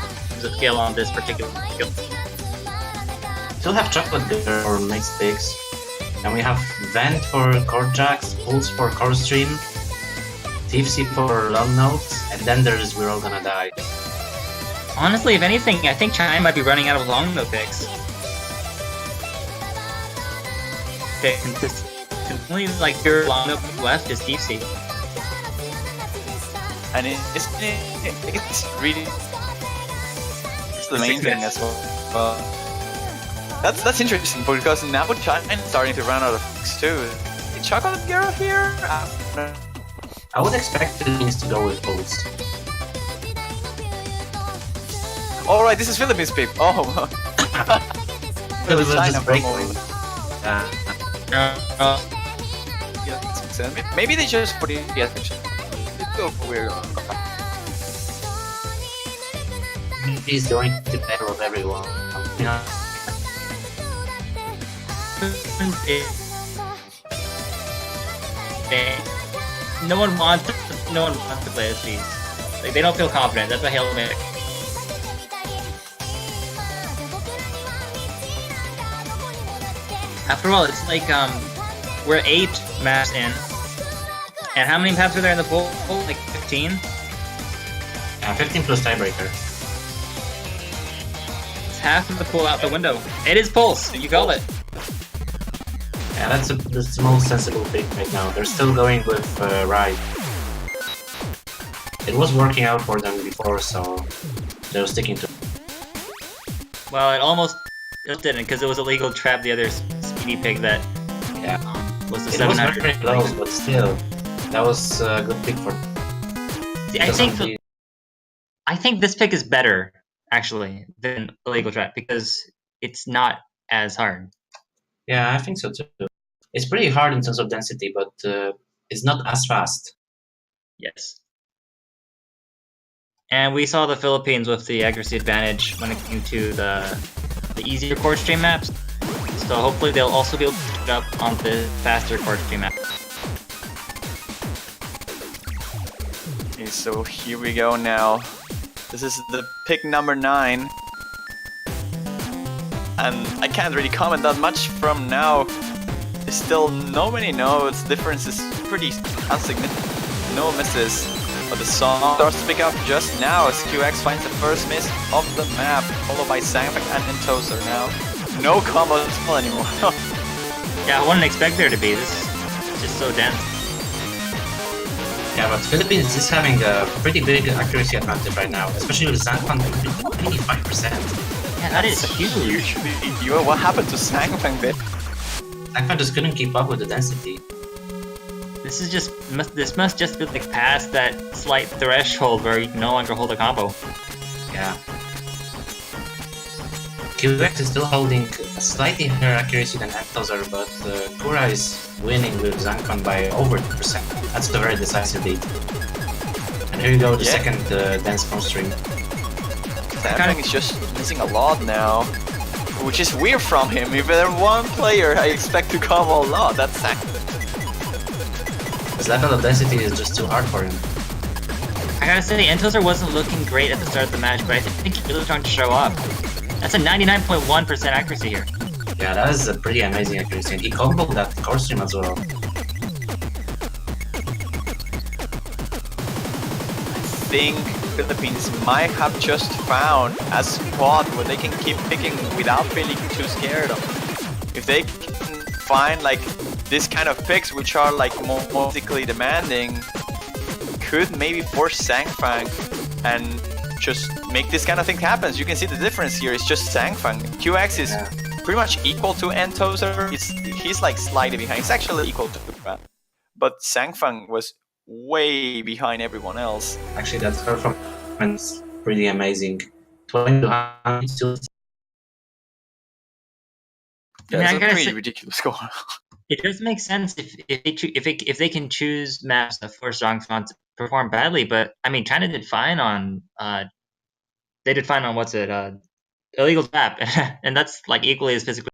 of skill on this particular skill. Still have Chocolate Girl for mixed picks. And we have Vent for chord jacks, Pulse for chord stream, Tipsy for long notes, and then there's We're All Gonna Die. Honestly, if anything, I think China might be running out of long note picks. Okay, consistently, like your long note pick left is DC. And it's really the main thing as well. That's interesting because now China's starting to run out of picks too. Is Chocolate Girl here? I would expect the Philippines to go with Pulse. Alright, this is Philippines pick. Oh. It was China just for a breakpoint. moment. Uh, Yeah, that makes sense. Maybe they just put it. Yeah, go for We're All Gonna Die. He's going to battle of everyone. Yeah. No one wants to play as these. Like, they don't feel confident. That's a Hail Mary. After all, it's like we're 8 maps in, and how many maps are there in the pool? Like 15. Yeah, 15 plus Tiebreaker. It's half of the pool out the window. It is Pulse. You called it. Yeah, that's the most sensible pick right now. They're still going with Ride. It was working out for them before, so they're sticking to. Well, it didn't, because it was a legal trap. The other speedy pick that was the It was 700. very close, but still, that was a good pick for. See, I think this pick is better actually than a legal trap because it's not as hard. Yeah, I think so too. It's pretty hard in terms of density, but it's not as fast. Yes. And we saw the Philippines with the accuracy advantage when it came to the easier chord stream maps. So hopefully they'll also be able to pick it up on the faster chord stream map. Okay, so here we go now. This is the pick number 9. And I can't really comment that much from now. There's still no many notes. Difference is pretty insignificant. No misses. But the song starts to pick up just now as QX finds the first miss of the map, followed by Steinbach and Tozer now. No combos anymore. Yeah, I wouldn't expect there to be. This is just so dense. Yeah, but Philippines is having a pretty big accuracy advantage right now, especially with Zangfang 85%. Yeah, that is huge. What happened to Sangfang there? Zangfang just couldn't keep up with the density. This must just be like past that slight threshold where you can no longer hold a combo. Yeah. QX is still holding a slightly higher accuracy than Ectozer, but Kura is winning with Zangfang by over 2%. That's a very decisive lead. And here you go, the second dance phone string. Zangfang is just missing a lot now, which is weird from him. If there's one player I expect to come a lot, that's Zangfang. His level of density is just too hard for him. I gotta say, Entozer wasn't looking great at the start of the match, but I think he's really starting to show up. That's a 99.1% accuracy here. Yeah, that is a pretty amazing accuracy, and he comboed that core stream as well. I think Philippines might have just found a spot where they can keep picking without feeling too scared of. If they can find like this kind of picks which are like more physically demanding, could maybe force Zangfang and just make this kind of thing happen. You can see the difference here. It's just Zangfang. QX is pretty much equal to Entozer. He's like slightly behind. It's actually equal to Kura. But Zangfang was way behind everyone else. Actually, that performance pretty amazing. 2200 still. Yeah, I it's mean, a pretty ridiculous score. It does make sense if they can choose maps that force Zhangfang to perform badly, but I mean, China did fine on what's it, illegal map, and that's like equally as physically.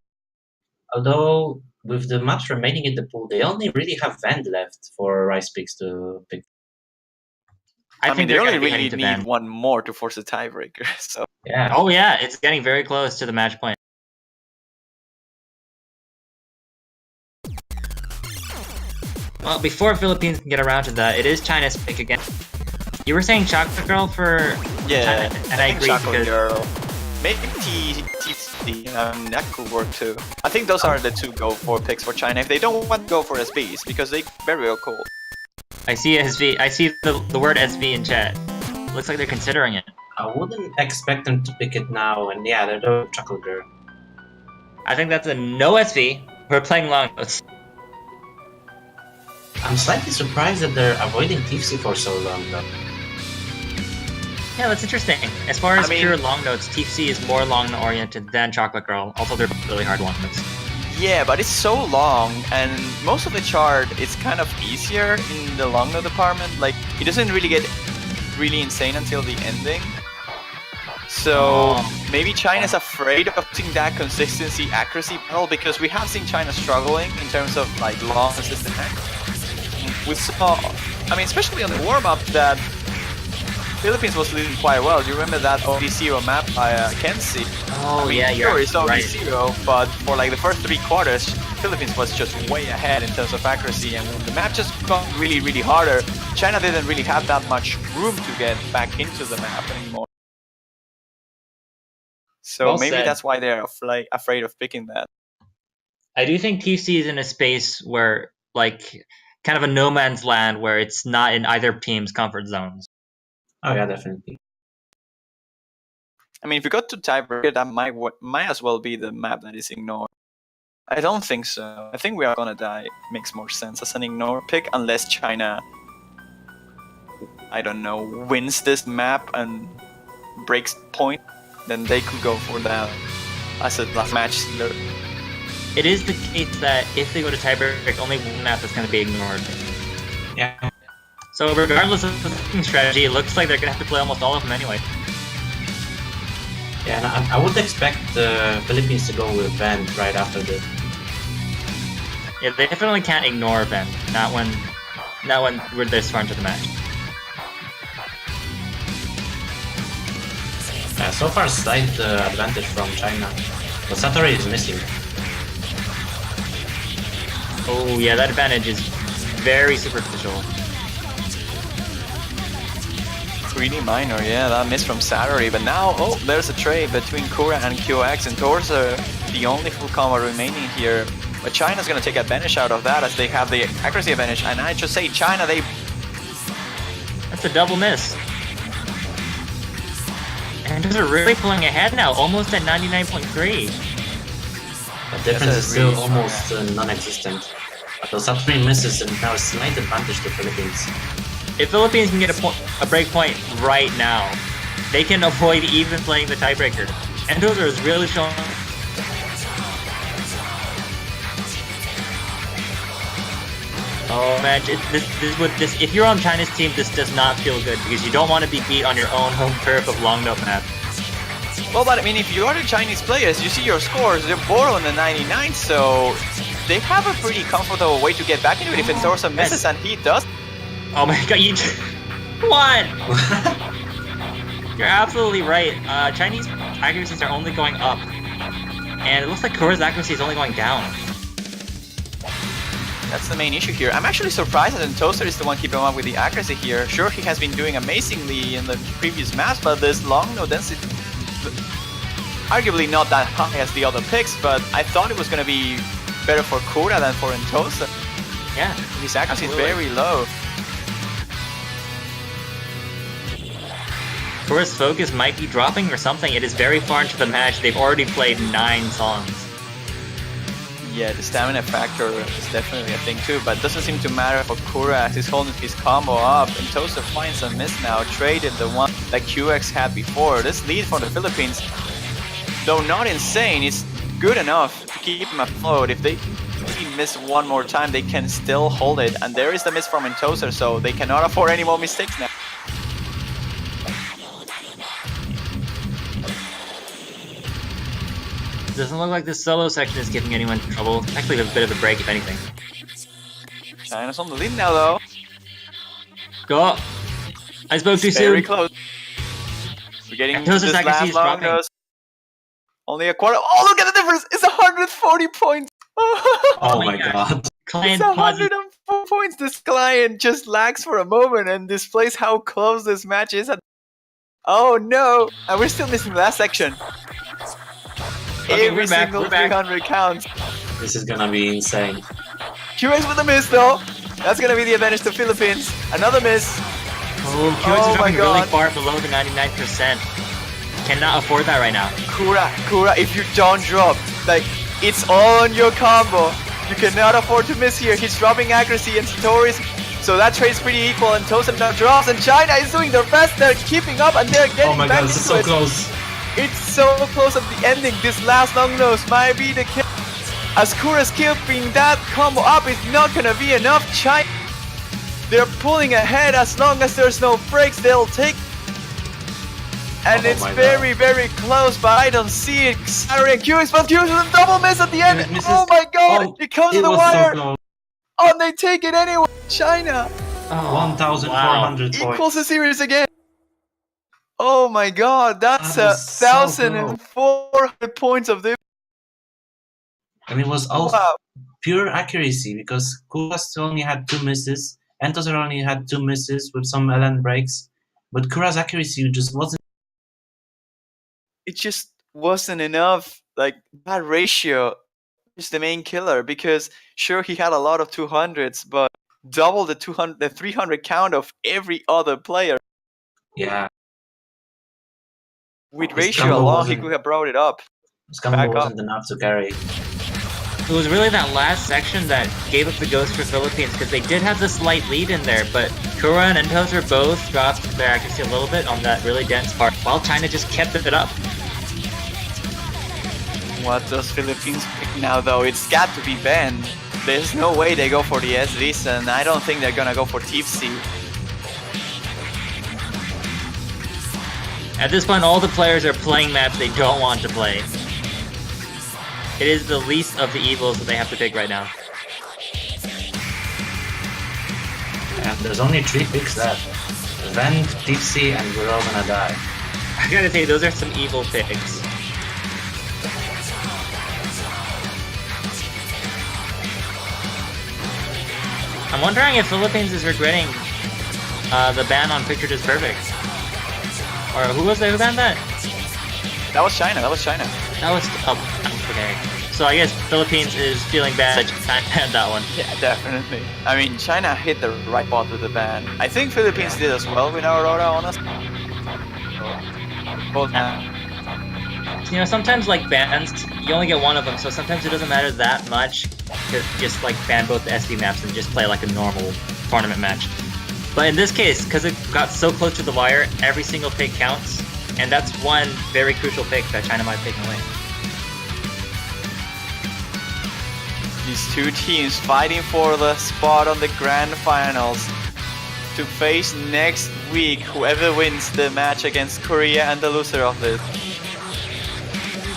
Although with the maps remaining in the pool, they only really have Vend left for Rice Picks to pick. I mean, they they're only gonna be really heading to need ban. one more to force a tiebreaker. So Yeah. Oh yeah, it's getting very close to the match point. Well, before Philippines can get around to that, it is China's pick again. You were saying Chocolate Girl for yeah, China, and I agree Chocolate because Girl. Maybe TC, that could work too. I think those are the two go-for picks for China if they don't want to go for SBs, because they very well cool. I see SV. I see the word SV in chat. Looks like they're considering it. I wouldn't expect them to pick it now, and yeah, they're the Chocolate Girl. I think that's a no SV. We're playing long notes. I'm slightly surprised that they're avoiding TFC for so long, though. Yeah, that's interesting. As far as I mean, pure long notes, TFC is more long oriented than Chocolate Girl. Also, they're both really hard long notes. Yeah, but it's so long, and most of the chart is kind of easier in the long note department. Like, it doesn't really get really insane until the ending. So maybe China's afraid of putting that consistency accuracy battle, because we have seen China struggling in terms of like long consistent accuracy. We saw, I mean, especially on the warm-up, that Philippines was leading quite well. You remember that OD0 map by Kenzie? Oh, I mean, yeah, sure, it's right. OD0, but for like the first 3 quarters, Philippines was just way ahead in terms of accuracy, and when the map just got really, really harder, China didn't really have that much room to get back into the map anymore. So Well maybe said. that's why they're afraid of picking that. I do think TFC is in a space where, like, kind of a no man's land where it's not in either team's comfort zones. Oh yeah, definitely. I mean, if you go to tiebreaker, that might as well be the map that is ignored. I don't think so. I think We Are Gonna Die makes more sense as an ignore pick, unless China, I don't know, wins this map and breaks point, then they could go for that as a last match sealer. It is the case that if they go to tiebreak, only one map is going to be ignored. Yeah. So regardless of the picking strategy, it looks like they're going to have to play almost all of them anyway. Yeah, and I would expect the Philippines to go with Vend right after this. Yeah, they definitely can't ignore Vend. Not when we're this far into the match. Yeah, so far slight advantage from China, but Satori is missing. Oh yeah, that advantage is very superficial. Pretty minor, yeah, that miss from Saturday, but now, oh, there's a trade between Kura and QX, and Tor's the only full combo remaining here. But China's gonna take advantage out of that, as they have the accuracy advantage, and I just say China, they That's a double miss. And those are really pulling ahead now, almost at 99.3. The difference is still really almost non-existent. Those are 3 misses and now a slight advantage to Philippines. If Philippines can get a break point right now, they can avoid even playing the tiebreaker. Endozer is really showing. Oh man, if you're on China's team, this does not feel good because you don't want to be beat on your own home turf of Longnote map. Well, but I mean, if you are the Chinese players, you see your scores, they're both on the 99, so they have a pretty comfortable way to get back into it if it throws some misses, and he does. Oh my god, you what? You're absolutely right. Chinese accuracies are only going up, and it looks like Kura's accuracy is only going down. That's the main issue here. I'm actually surprised that Toaster is the one keeping up with the accuracy here. Sure, he has been doing amazingly in the previous maps, but this long no density, arguably not that high as the other picks, but I thought it was going to be better for Kura than for Entosa. Yeah, his accuracy is absolutely. very low. Kura's focus might be dropping or something. It is very far into the match. They've already played 9 songs. Yeah, the stamina factor is definitely a thing too, but it doesn't seem to matter for Kura as he's holding his combo up. And Toaster finds a miss now, traded the one that QX had before. This lead for the Philippines, though not insane, is good enough to keep him afloat. If they miss one more time, they can still hold it. And there is the miss from Entoser, so they cannot afford any more mistakes now. Doesn't look like this solo section is giving anyone trouble. Actually, a bit of a break, if anything. China's on the lead now, though. Go! I spoke too soon. Very close. We're getting to Entosa's this accuracy last is long dropping. nose. Only a quarter. Oh, look at the difference! It's 140 points! Oh my god. Client It's pauses. 104 points. This client just lags for a moment and displays how close this match is. Oh no! And we're still missing the last section. Okay, Every we're back, single we're back. 300 counts. This is gonna be insane. QX with a miss though. That's gonna be the advantage to Philippines. Another miss. Oh, QX Oh is my dropping really God. far below the 99%. Cannot afford that right now. Kura, if you don't drop, like, it's on your combo. You cannot afford to miss here. He's dropping accuracy and Satori's, so that trade's pretty equal, and Tosen now drops, and China is doing their best. They're keeping up, and they're getting Oh my back god, this is into so it. close. It's so close at the ending. This last long nose might be the kill. As Kura's keeping that combo up is not gonna be enough. China, they're pulling ahead. As long as there's no breaks, they'll take. And Oh it's my very, very close, but I don't see it. Saturday and QX, but QX with a double miss at the end. Yeah, misses. Oh my god, Oh, it comes to It the was wire. so close. Oh, and they take it anyway. China 1,400 equals points. the series again. Oh my god, that's That was so 1,400 points of this. And it was also Wow. pure accuracy because Kura's only had 2 misses, Entoser only had 2 misses with some LN breaks, but Kura's accuracy just wasn't. It just wasn't enough. Like, that ratio is the main killer because sure he had a lot of 200s, but double the 300 count of every other player. Yeah, With His ratio combo alone, he wasn't- could have brought it up. his combo Back up. wasn't enough to carry. It was really that last section that gave up the ghost for Philippines because they did have the slight lead in there, but Kura and Entoser both dropped their accuracy a little bit on that really dense part, while China just kept it up. What does Philippines pick now, though? It's got to be Ben. There's no way they go for the SVs, and I don't think they're gonna go for TFC. At this point, all the players are playing maps they don't want to play. It is the least of the evils that they have to pick right now. And there's only 3 picks left. Vent, Tipsy, and we're all gonna die. I gotta say, those are some evil picks. I'm wondering if Philippines is regretting the ban on Picture Just Perfect. Or who was that? Who banned that? That was China. That was China. That was... Oh, okay. So I guess Philippines is feeling bad. China had that one. Yeah, definitely. I mean, China hit the right spot with the ban. I think Philippines did as well with Aurora, honestly. Both You know, sometimes like bans, you only get one of them, so sometimes it doesn't matter that much to just like ban both the SD maps and just play like a normal tournament match. But in this case, because it got so close to the wire, every single pick counts, and that's one very crucial pick that China might take away. These two teams fighting for the spot on the grand finals to face next week whoever wins the match against Korea and the loser of this.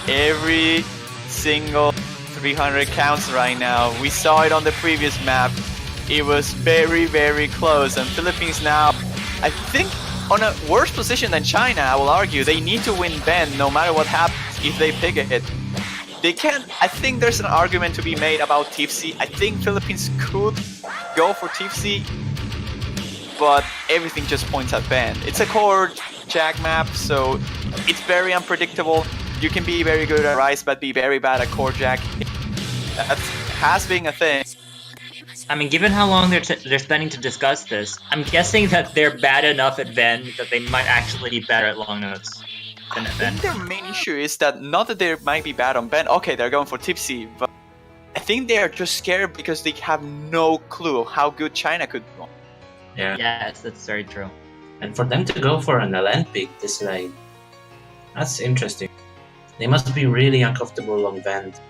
Every single 300 counts right now. We saw it on the previous map. It was very, very close, and Philippines now, I think, on a worse position than China, I will argue. They need to win Ben no matter what happens if they pick it. They can't. I think there's an argument to be made about TFC. I think Philippines could go for TFC, but everything just points at Ben. It's a core jack map, so it's very unpredictable. You can be very good at Rice, but be very bad at core jack. That has been a thing. I mean, given how long they're spending to discuss this, I'm guessing that they're bad enough at Ben that they might actually be better at long notes than at Ben. I think their main issue is that not that they might be bad on Ben. Okay, they're going for Tipsy, but I think they are just scared because they have no clue how good China could go. Yeah. Yes, that's very true. And for them to go for an LN pick this late, that's interesting. They must be really uncomfortable on Vent.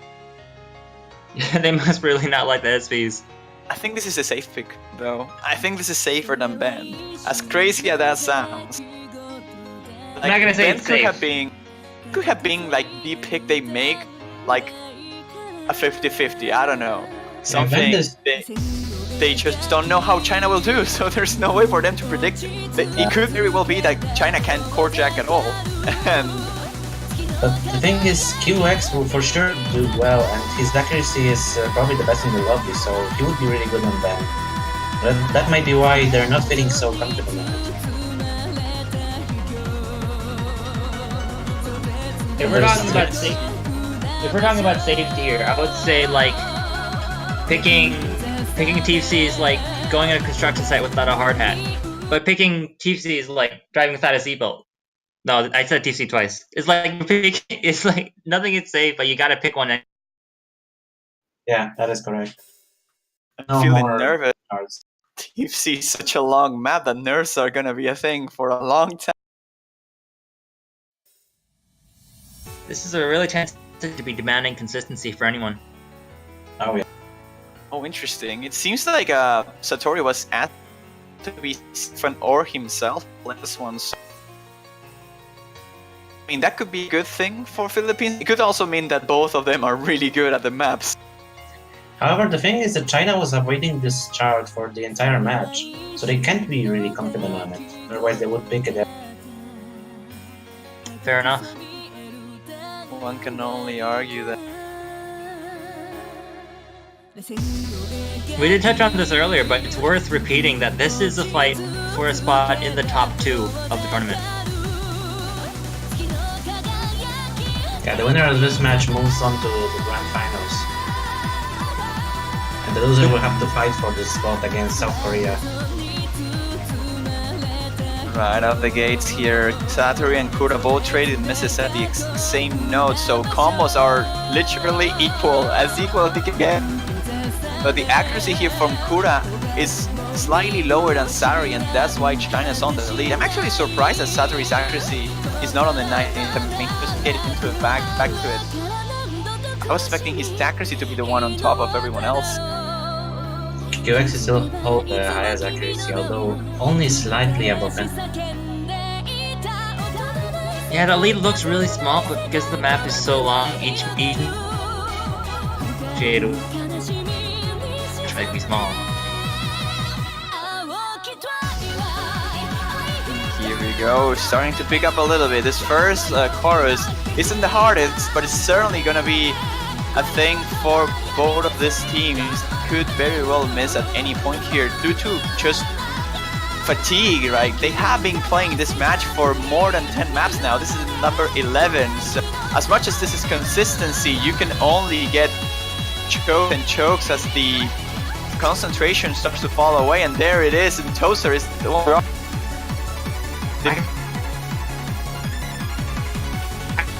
They must really not like the SVs. I think this is a safe pick, though. I think this is safer than Ben. As crazy as that sounds. Like, I'm not gonna say Ben it's could safe. could have been like the pick they make, like a 50-50. I don't know. Something they just don't know how China will do, so there's no way for them to predict it. It could very well be that China can't core jack at all. But the thing is, QX will for sure do well, and his accuracy is probably the best in the lobby, so he would be really good on Ben. But that might be why they're not feeling so confident on it. If we're talking about safety here, I would say like picking TFC is like going on a construction site without a hard hat, but picking TFC is like driving without a seatbelt. No, I said TFC twice. It's like nothing is safe, but you gotta pick one. Yeah, that is correct. I'm feeling nervous. TFC is such a long map that nerfs are gonna be a thing for a long time. This is a really chance to be demanding consistency for anyone. Oh yeah. Oh, interesting. It seems like Satori was asked to be different or himself like this one. So I mean, that could be a good thing for Philippines. It could also mean that both of them are really good at the maps. However, the thing is that China was avoiding this chart for the entire match, so they can't be really confident on it. Otherwise, they would pick it. Fair enough. One can only argue that. We did touch on this earlier, but it's worth repeating that this is a fight for a spot in the top 2 of the tournament. Yeah, the winner of this match moves on to the grand finals. And the loser will have to fight for this spot against South Korea. Right off the gates here, Satori and Kura both traded misses at the same note, so combos are literally equal as they can get. But the accuracy here from Kura is slightly lower than Satori, and that's why China's on the lead. I'm actually surprised that Satori's accuracy is not on the 19th. I mean, just get into it, back to it. I was expecting his accuracy to be the one on top of everyone else. QX is still hold the highest accuracy, although only slightly above it. Yeah, the lead looks really small, but because the map is so long, each shade will try to be small. Here we go, starting to pick up a little bit. This first chorus isn't the hardest, but it's certainly gonna be a thing for both of these teams. Could very well miss at any point here due to just fatigue, right? They have been playing this match for more than 10 maps now. This is number 11. So as much as this is consistency, you can only get chokes and chokes as the concentration starts to fall away, and there it is, and Tozer is the one.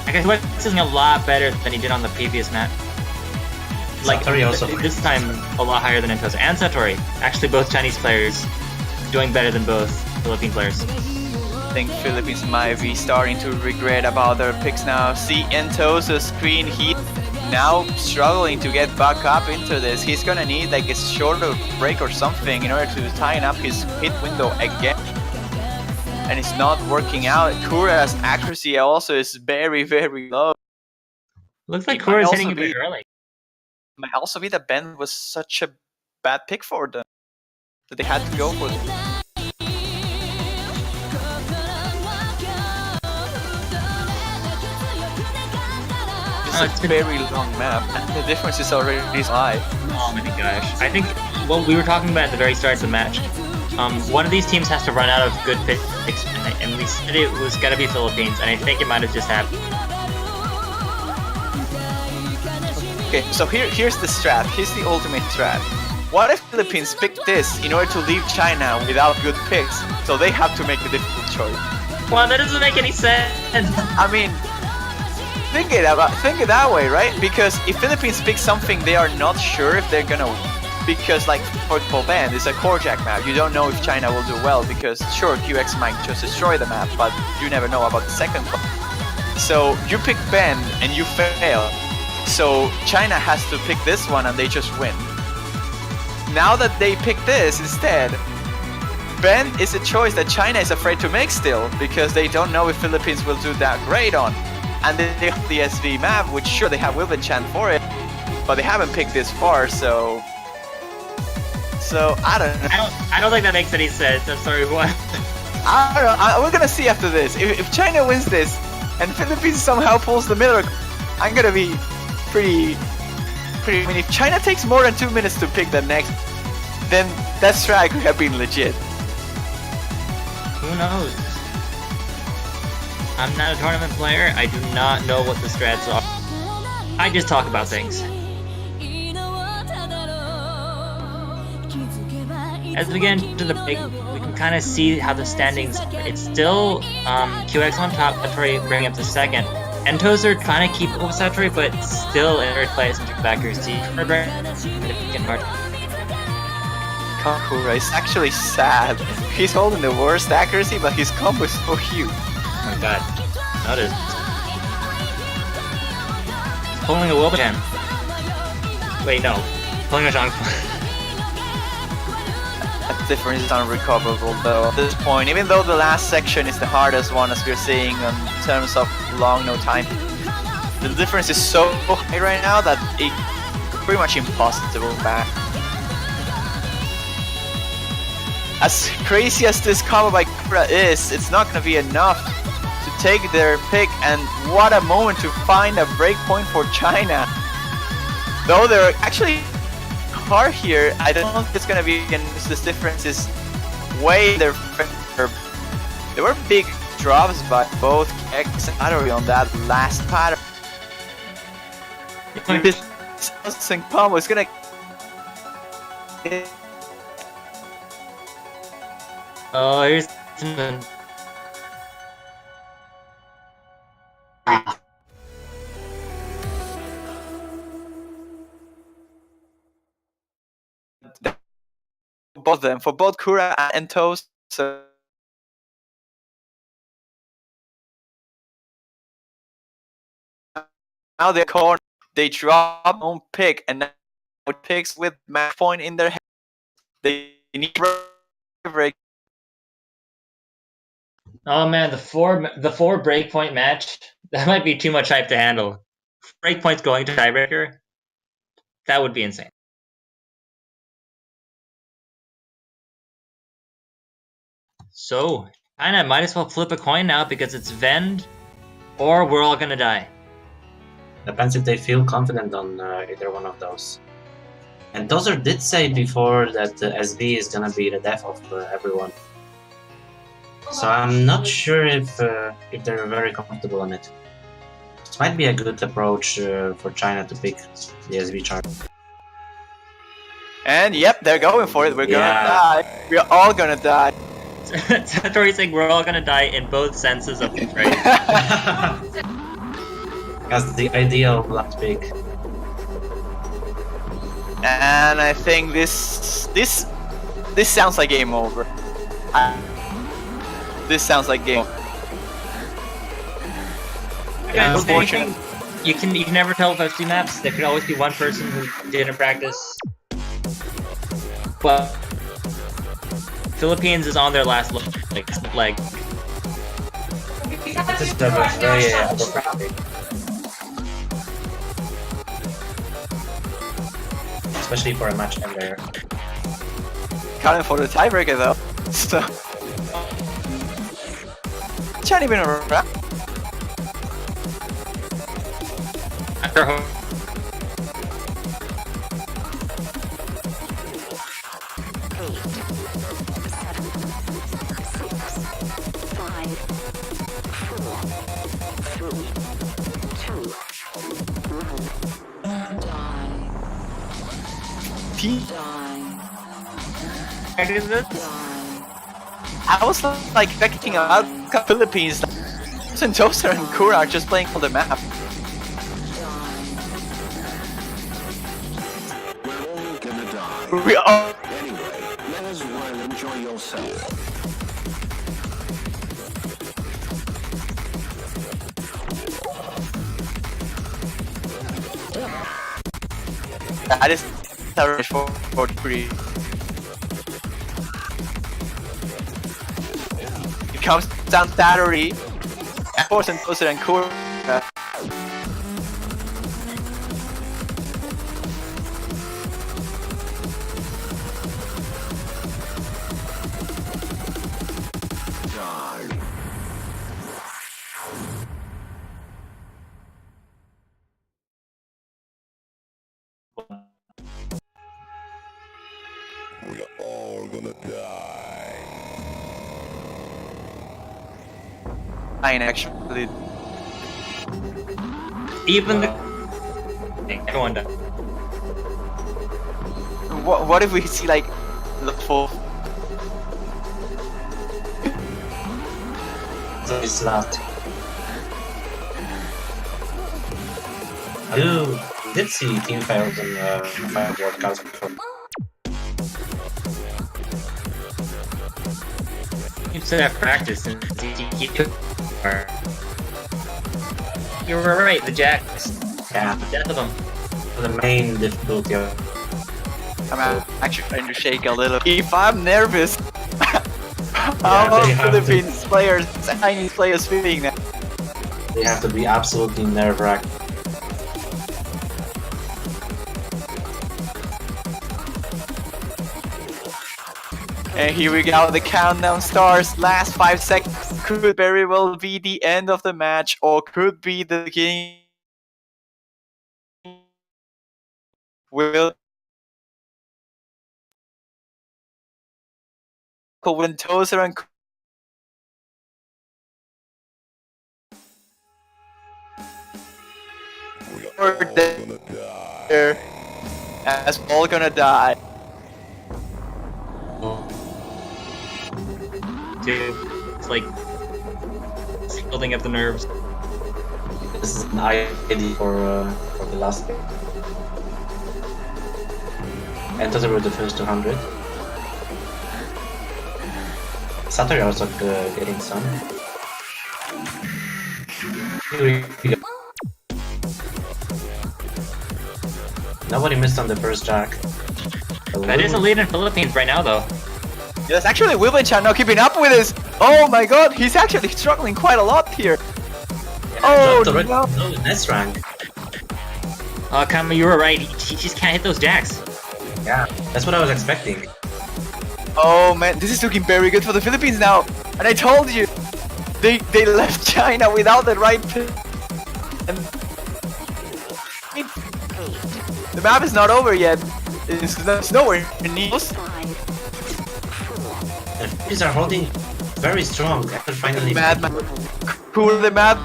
I guess Wex is doing a lot better than he did on the previous map. Like, Satori also this time a lot higher than in Tozer. And Satori. Actually, both Chinese players doing better than both Philippine players. I think Philippines might be starting to regret about their picks now. See Entozer's screen, he now struggling to get back up into this. He's gonna need like a shorter break or something in order to tighten up his hit window again. And it's not working out. Kura's accuracy also is very, very low. Looks like Kura's hitting a bit early. Might also be that Ben was such a bad pick for them that they had to go for it. It's a very long map, and the difference is already this high. Oh my gosh. I think what we were talking about at the very start of the match, one of these teams has to run out of good picks, and we said it was gotta be Philippines, and I think it might have just happened. Okay, so here's the strat. Here's the ultimate strat. What if Philippines pick this in order to leave China without good picks, so they have to make a difficult choice? Well, that doesn't make any sense. I mean, think it that way, right? Because if Philippines pick something they are not sure if they're gonna win, because like for example, Ben is a core jack map. You don't know if China will do well because sure QX might just destroy the map, but you never know about the second one. So you pick Ben and you fail. So China has to pick this one and they just win. Now that they pick this instead, Ben is a choice that China is afraid to make still because they don't know if Philippines will do that great on. And then they have the SV map, which sure they have Wilben Chan for it, but they haven't picked this far, so I don't know. I don't think that makes any sense. I'm sorry, what? I don't know. We're gonna see after this. If China wins this and Philippines somehow pulls the miracle, I'm gonna be pretty. I mean, if China takes more than 2 minutes to pick the next, then that strat could have been legit. Who knows? I'm not a tournament player. I do not know what the strats are. I just talk about things. As we get into the break, we can kind of see how the standings. It's still QX on top, Satori bringing up the second. And Tozer trying to keep up with Satori, but still in third place in terms of accuracy. Kakura is actually sad. He's holding the worst accuracy, but his combo is so huge. Oh my god. That is. Pulling a Wilben. Wait, no. Pulling a Zhang. That difference is unrecoverable though at this point, even though the last section is the hardest one as we're seeing in terms of long no time. The difference is so high right now that it's pretty much impossible back. As crazy as this combo by Kura is, it's not gonna be enough to take their pick, and what a moment to find a breakpoint for China. Though they're actually hard here, I don't think it's gonna be, and this difference is way there were big drops by both X and Satori on that last pattern. This combo is gonna Oh, here's both of them, for both Kura and Toast. So now they're cornered, they drop on pick, and now it picks with match point in their head. They need break. Oh man, the four breakpoint match, that might be too much hype to handle. Breakpoints going to tiebreaker, that would be insane. So, China might as well flip a coin now because it's Vend or we're all gonna die. Depends if they feel confident on either one of those. And Tozer did say before that SV is gonna be the death of everyone. So I'm not sure if they're very comfortable on it. This might be a good approach for China to pick the SV chart. And yep, they're going for it. We're gonna Yeah. die. We're all gonna die. Satori's saying we're all gonna die in both senses of the phrase. That's the ideal last pick. And I think this sounds like game over. This sounds like game over. Yeah, Unfortunate. you can never tell with FC maps. There could always be one person who didn't practice. Well, Philippines is on their last leg. This is very overpractic. Especially for a match ender. Counting for the tiebreaker though. So China been around. After home. I I was like expecting out Philippines. Sentosa and Kura are just playing for the map. We're all gonna die. We all. Anyway, let as well enjoy yourself. That is for free. It comes down battery. For Sentosa and Kura. Die. We're all gonna die. Fine, actually. Even the everyone does. What if we see like the full? So it's last. I did see team fails in Fireboard Cups before. You said have practice and you were right. The jacks, Yeah, death of them. the main difficulty of I'm actually trying to shake a little. If I'm nervous, how Yeah, are they have to. Philippines players, Chinese players feeling that? they have to be absolutely nerve-wracking. And here we go, the countdown starts. Last 5 seconds could very well be the end of the match, or could be the beginning. Will Sentosa and We're all gonna die. As all gonna die. Dude, it's like it's building up the nerves. This is an ID for the last game. And those were the first 200. Satori also getting some. Here we go. Nobody missed on the first jack. That is a lead in Philippines right now, though. Yes, actually, Wilbur-chan not keeping up with this. Oh my god, he's actually struggling quite a lot here. Oh, dropped already. no. No, nice rank. Kama, you were right. He just can't hit those jacks. Yeah, that's what I was expecting. Oh man, this is looking very good for the Philippines now. And I told you, they left China without the right pick. And the map is not over yet. It's nowhere near. The Philippines are holding very strong after finally. Mad, cool the map.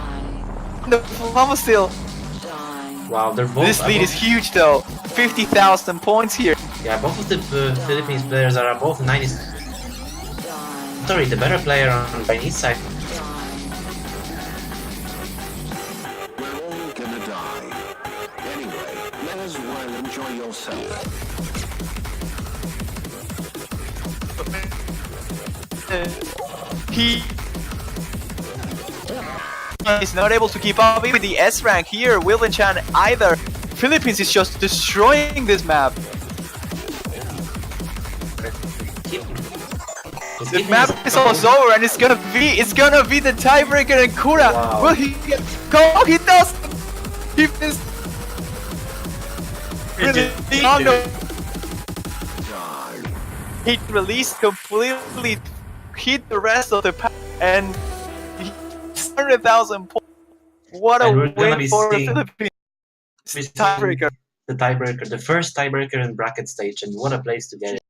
The Lava Steel. Wow, they're both. This lead is huge though. 50,000 points here. Yeah, both of the Philippines players are above 90. Sorry, the better player on Chinese side. We're all gonna die. Anyway, let as well enjoy yourself. He is not able to keep up with the S rank here. Wilden Chan either. Philippines is just destroying this map. The map is almost over, and it's gonna be the tiebreaker and Kura. Wow. Will he go? Oh, he does. He missed. He released completely, hit the rest of the pack, and 100,000 points. What a And we're gonna win be for the seeing- Philippines. We're seeing Tiebreaker. The tiebreaker, the first tiebreaker in bracket stage, and what a place to get it.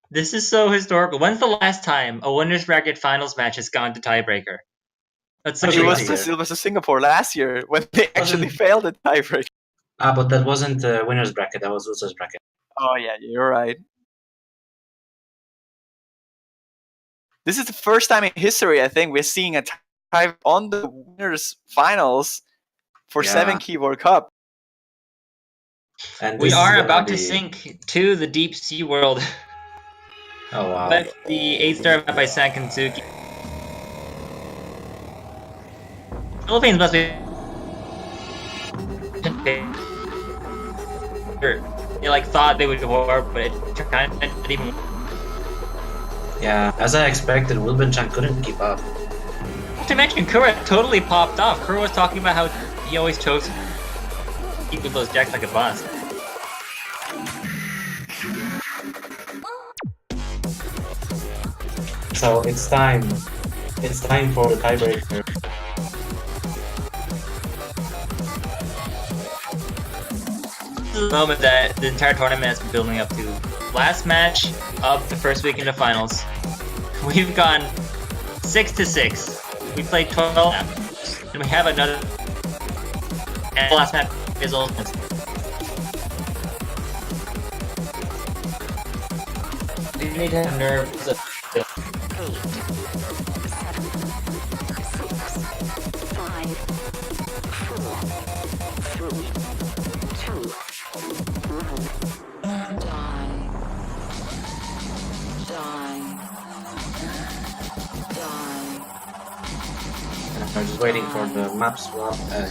This is so historical. When's the last time a winners bracket finals match has gone to tiebreaker? That's so Actually, crazy. It was to Singapore last year when they actually failed the tiebreaker. Ah, but that wasn't winner's bracket, that was loser's bracket. Oh yeah, you're right. This is the first time in history, I think, we're seeing a tie on the winners finals for Yeah. 7 Key World Cup. And We this is are gonna about to be- sink to the deep sea world. Oh wow. That's the 8-star map by Sankansuki. Philippines must be. They like thought they would war, but it kind of didn't even. Yeah, as I expected, Wilben Chan couldn't keep up. Not to mention, Kura totally popped off. Kura was talking about how he always chose to keep with those jacks like a boss. So it's time. It's time for the tiebreaker. This is the moment that the entire tournament has been building up to. Last match of the first week in the finals. We've gone 6-6. We played 12 maps, and we have another. And the last map is ultimate. You need to have nerves. And we're just waiting for the map swap, and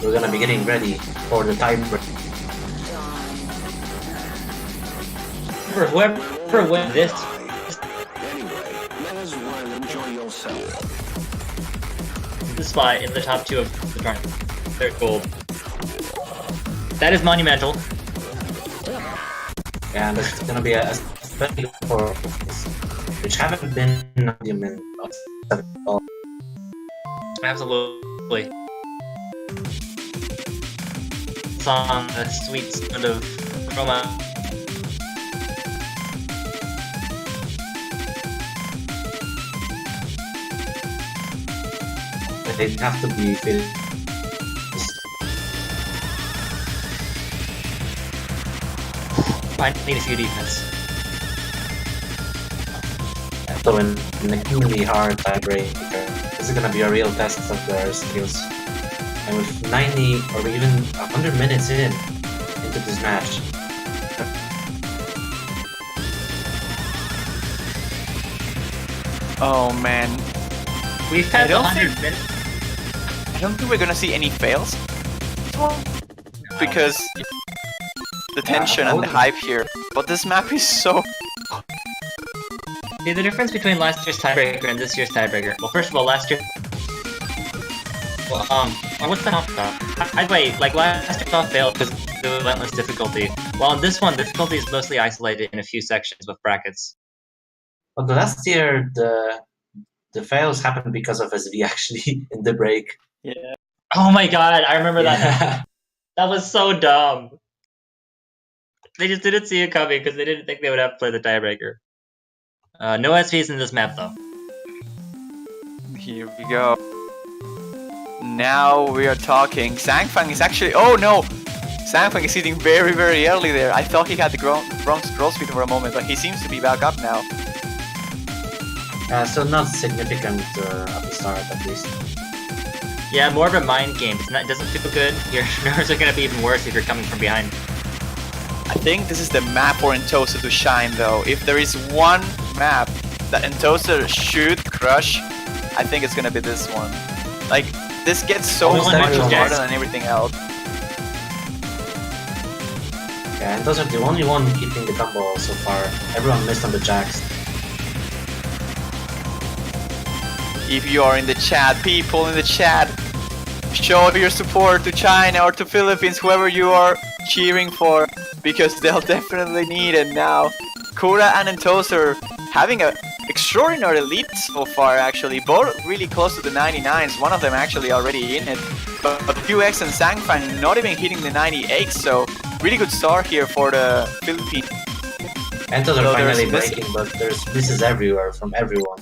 we're gonna be getting ready for the tiebreaker. Whoever wins this, Anyway, let as well enjoy yourself. the spot in the top 2 of the tournament. They're gold. That is monumental. And it's gonna be a special for which haven't been monument at all. Absolutely. Song, a sweet sound of chroma. They have to be filled. I need a few defense. So in a extremely hard tiebreaker, this is gonna be a real test of their skills. And with 90 or even 100 minutes into this match, Oh man, We've had I don't 100 minutes. I don't think we're gonna see any fails. Because the tension and the hype here. But this map is so. See, the difference between last year's tiebreaker and this year's tiebreaker. Well, first of all, last year. Well, or what's the half? I'd wait. Like last year's off failed because of the relentless difficulty. While in this one, the difficulty is mostly isolated in a few sections with brackets. but the last year the fails happened because of SV actually in the break. Yeah. Oh my god, I remember that. Yeah. That was so dumb. They just didn't see it coming because they didn't think they would have to play the tiebreaker. No SVs in this map though. Here we go. Now we are talking. Zhangfang is actually. Oh no! Zhangfang is hitting very, very early there. I thought he had the wrong scroll speed for a moment, but he seems to be back up now. So not significant at the start, at least. Yeah, more of a mind game. It doesn't feel good. Your nerves are gonna be even worse if you're coming from behind. I think this is the map for Entosa to shine, though. If there is one map that Entosa should crush, I think it's gonna be this one. Like, this gets so Almost much everyone. harder than everything else. Yeah, and those are the only one keeping the combo so far. Everyone missed on the jacks. If you are in the chat, people in the chat, show your support to China or to Philippines, whoever you are cheering for, because they'll definitely need it now. Kura and Entosa are having an extraordinary lead so far, actually. Both really close to the 99s, one of them actually already in it. But QX and Zhangfang not even hitting the 98, so really good start here for the Philippines. Entos So are there's finally miss- breaking, but there's misses everywhere from everyone.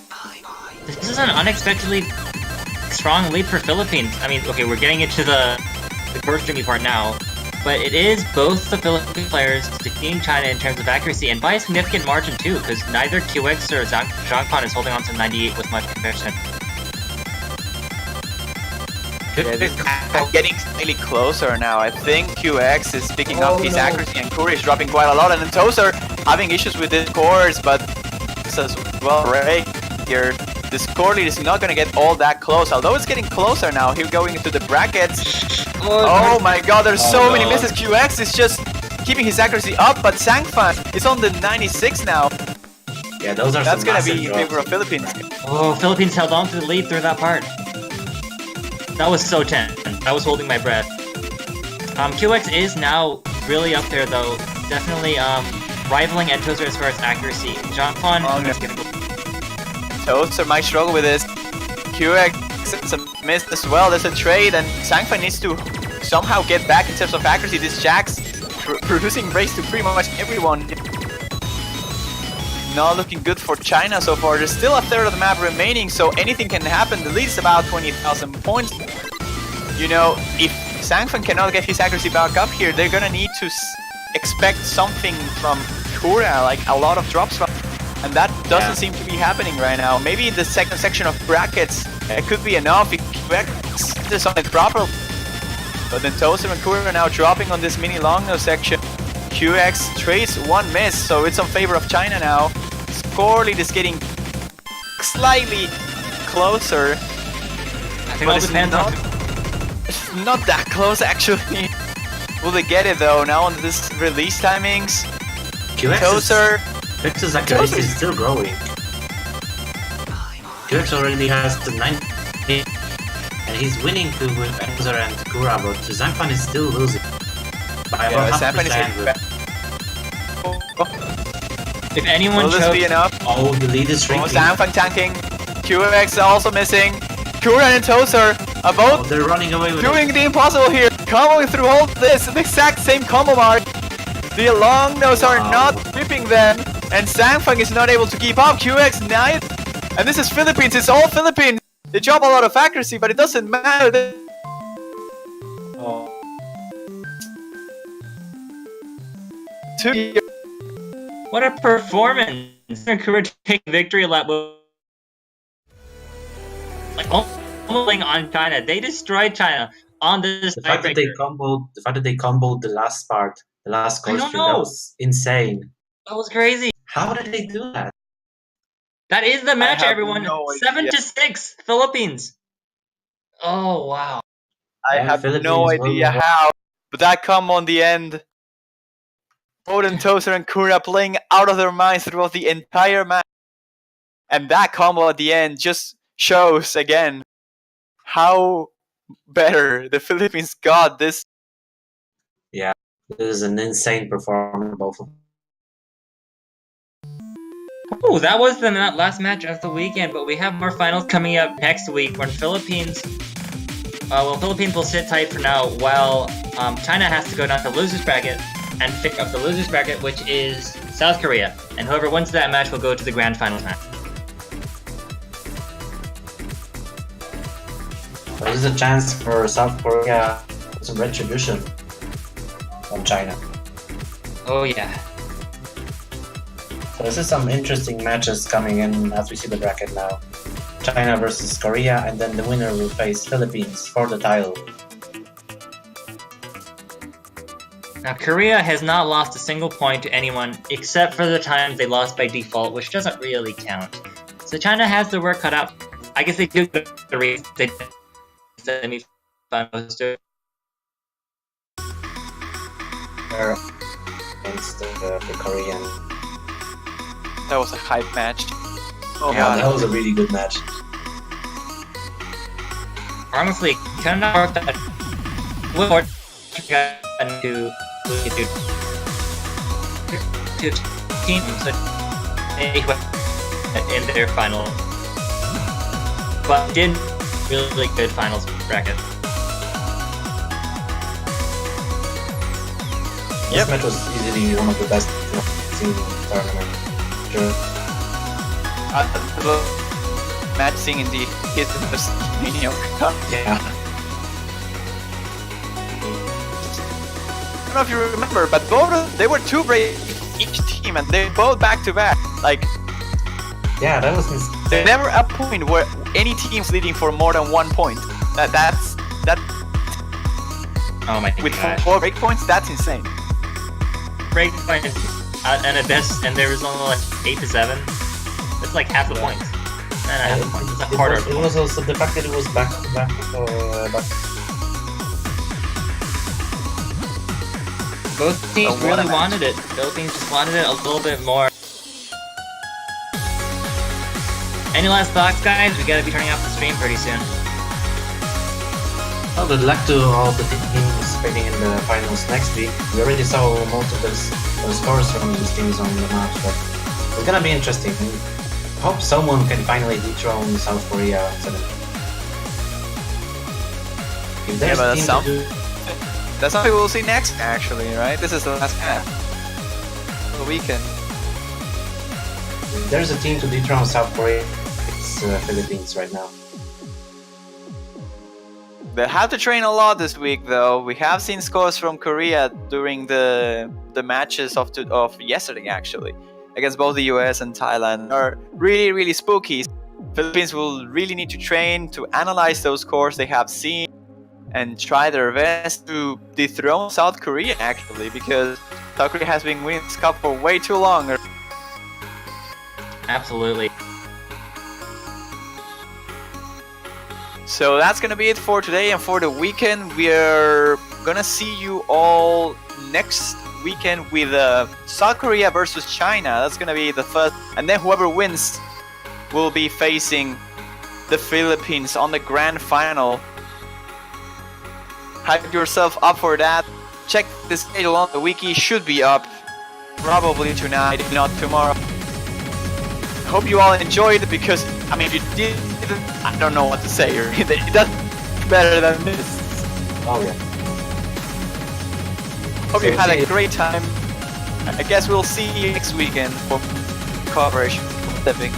This is an unexpectedly strong lead for Philippines. I mean, okay, we're getting into the core streamy part now, but it is both the Philippine players defeating China in terms of accuracy, and by a significant margin too, because neither QX or Zhangfang is holding on to 98 with much conviction. Yeah, this is getting slightly closer now. I think QX is picking up his accuracy and Kura is dropping quite a lot, and Entosa having issues with his cores, but this as well right here. The score lead is not gonna get all that close, although it's getting closer now. Here going into the brackets. Oh my god, there's so many misses. QX is just keeping his accuracy up, but Zhangfang is on the 96 now. Yeah, those are That's some gonna massive be in drops. favor of Philippines. Oh, Philippines held on to the lead through that part. That was so tense. I was holding my breath. QX is now really up there though. Definitely rivaling Entosa as far as accuracy. Zhangfang is gonna go. Entosa might struggle with this. QX is a miss as well. There's a trade, and Zhangfang needs to somehow get back in terms of accuracy. This Jack's producing breaks to pretty much everyone. Not looking good for China so far. There's still a third of the map remaining, so anything can happen. The lead is about 20,000 points. You know, if Zhangfang cannot get his accuracy back up here, they're gonna need to expect something from Kura, like a lot of drops from. And that doesn't seem to be happening right now. Maybe in the second section of brackets, it could be enough if QX is on it properly. But then Toaster and Kura are now dropping on this mini long nose section. QX trades one miss, so it's in favor of China now. Score lead is getting slightly closer. I think But all it's depends on. It's not that close actually. Will they get it though? Now on this release timings, QX's accuracy is still growing. QX already has the 90, and he's winning with Enzer and Kura, but Zhangfang is still losing. By about half Zhangfang is percent getting with- back. If anyone Will this be chokes, enough? Oh, the lead is Oh, shrinking. Zhangfang tanking. QX also missing. Kura and Toaster are Oh, both they're running away with doing it. the impossible here. Comboing through all this, the exact same combo mark. The long nose are Wow. not gripping them, and Zhangfang is not able to keep up. QX neither. And this is Philippines, it's all Philippines. They drop a lot of accuracy, but it doesn't matter. Oh. what a performance! Kura taking victory lap. Like almost on China, they destroyed China on this The fact that they tiebreaker. comboed the last part, the last I don't costume, know. that was insane. That was crazy. How did they do that? That is the match, have everyone. no idea. 7-6, Philippines. Oh wow. I And have Philippines no will idea move on. how, but that combo on the end. Odin, Toaster, and Kura playing out of their minds throughout the entire match. And that combo at the end just shows again how better the Philippines got this. This is an insane performance, both of them. Oh, that was the last match of the weekend, but we have more finals coming up next week when Philippines. Philippines will sit tight for now, while China has to go down to the losers bracket and pick up the losers bracket, which is South Korea. And whoever wins that match will go to the grand finals match. This is a chance for South Korea for some retribution on China. Oh yeah. So this is some interesting matches coming in as we see the bracket now. China versus Korea, and then the winner will face Philippines for the title. Now Korea has not lost a single point to anyone except for the times they lost by default, which doesn't really count. So China has their work cut out. I guess they do the reason they semi-finals too. Against the Korean. That was a hype match. Oh Yeah, god. that was a really good match. Honestly, kind of worked out. What to teams they went in their final, but did really good finals bracket. This match was easily one of the best in the tournament. Sure. Match seeing in the his Mania Cup. Yeah. I don't know if you remember, but they were two brave each team, and they both back to back. Like Yeah, that was insane. there's never a point where any team's leading for more than 1 point. That's Oh my with gosh! 4 break points. That's insane. Break point and a best, and there was only like 8 to 7. That's like half the points. Not half the points. It's a quarter of the It points. was also the fact that it was back to back. Both teams So what really a match. wanted it. Both teams just wanted it a little bit more. Any last thoughts, guys? We gotta be turning off the stream pretty soon. Well, good luck to all the teams participating in the finals next week. We already saw most of the scores from these teams on the match, but it's gonna be interesting. I hope someone can finally dethrone South Korea. If there's but a team that's to do, That's something we'll see next, actually, right? This is the last match of the weekend. if there's a team to dethrone South Korea, it's Philippines right now. They have to train a lot this week, though. We have seen scores from Korea during the matches of yesterday, actually, against both the US and Thailand. Are really, really spooky. Philippines will really need to train to analyze those scores they have seen and try their best to dethrone South Korea, actually, because South Korea has been winning this cup for way too long. Absolutely. So that's gonna be it for today and for the weekend. We're gonna see you all next weekend with South Korea versus China. That's gonna be the first, and then whoever wins will be facing the Philippines on the grand final. Hype yourself up for that. Check the schedule on the wiki. Should be up probably tonight, if not tomorrow. Hope you all enjoyed it, because I mean, if you did, I don't know what to say. It does better than this. Oh yeah. Hope you So had see a you. great time. I guess we'll see you next weekend for coverage of the big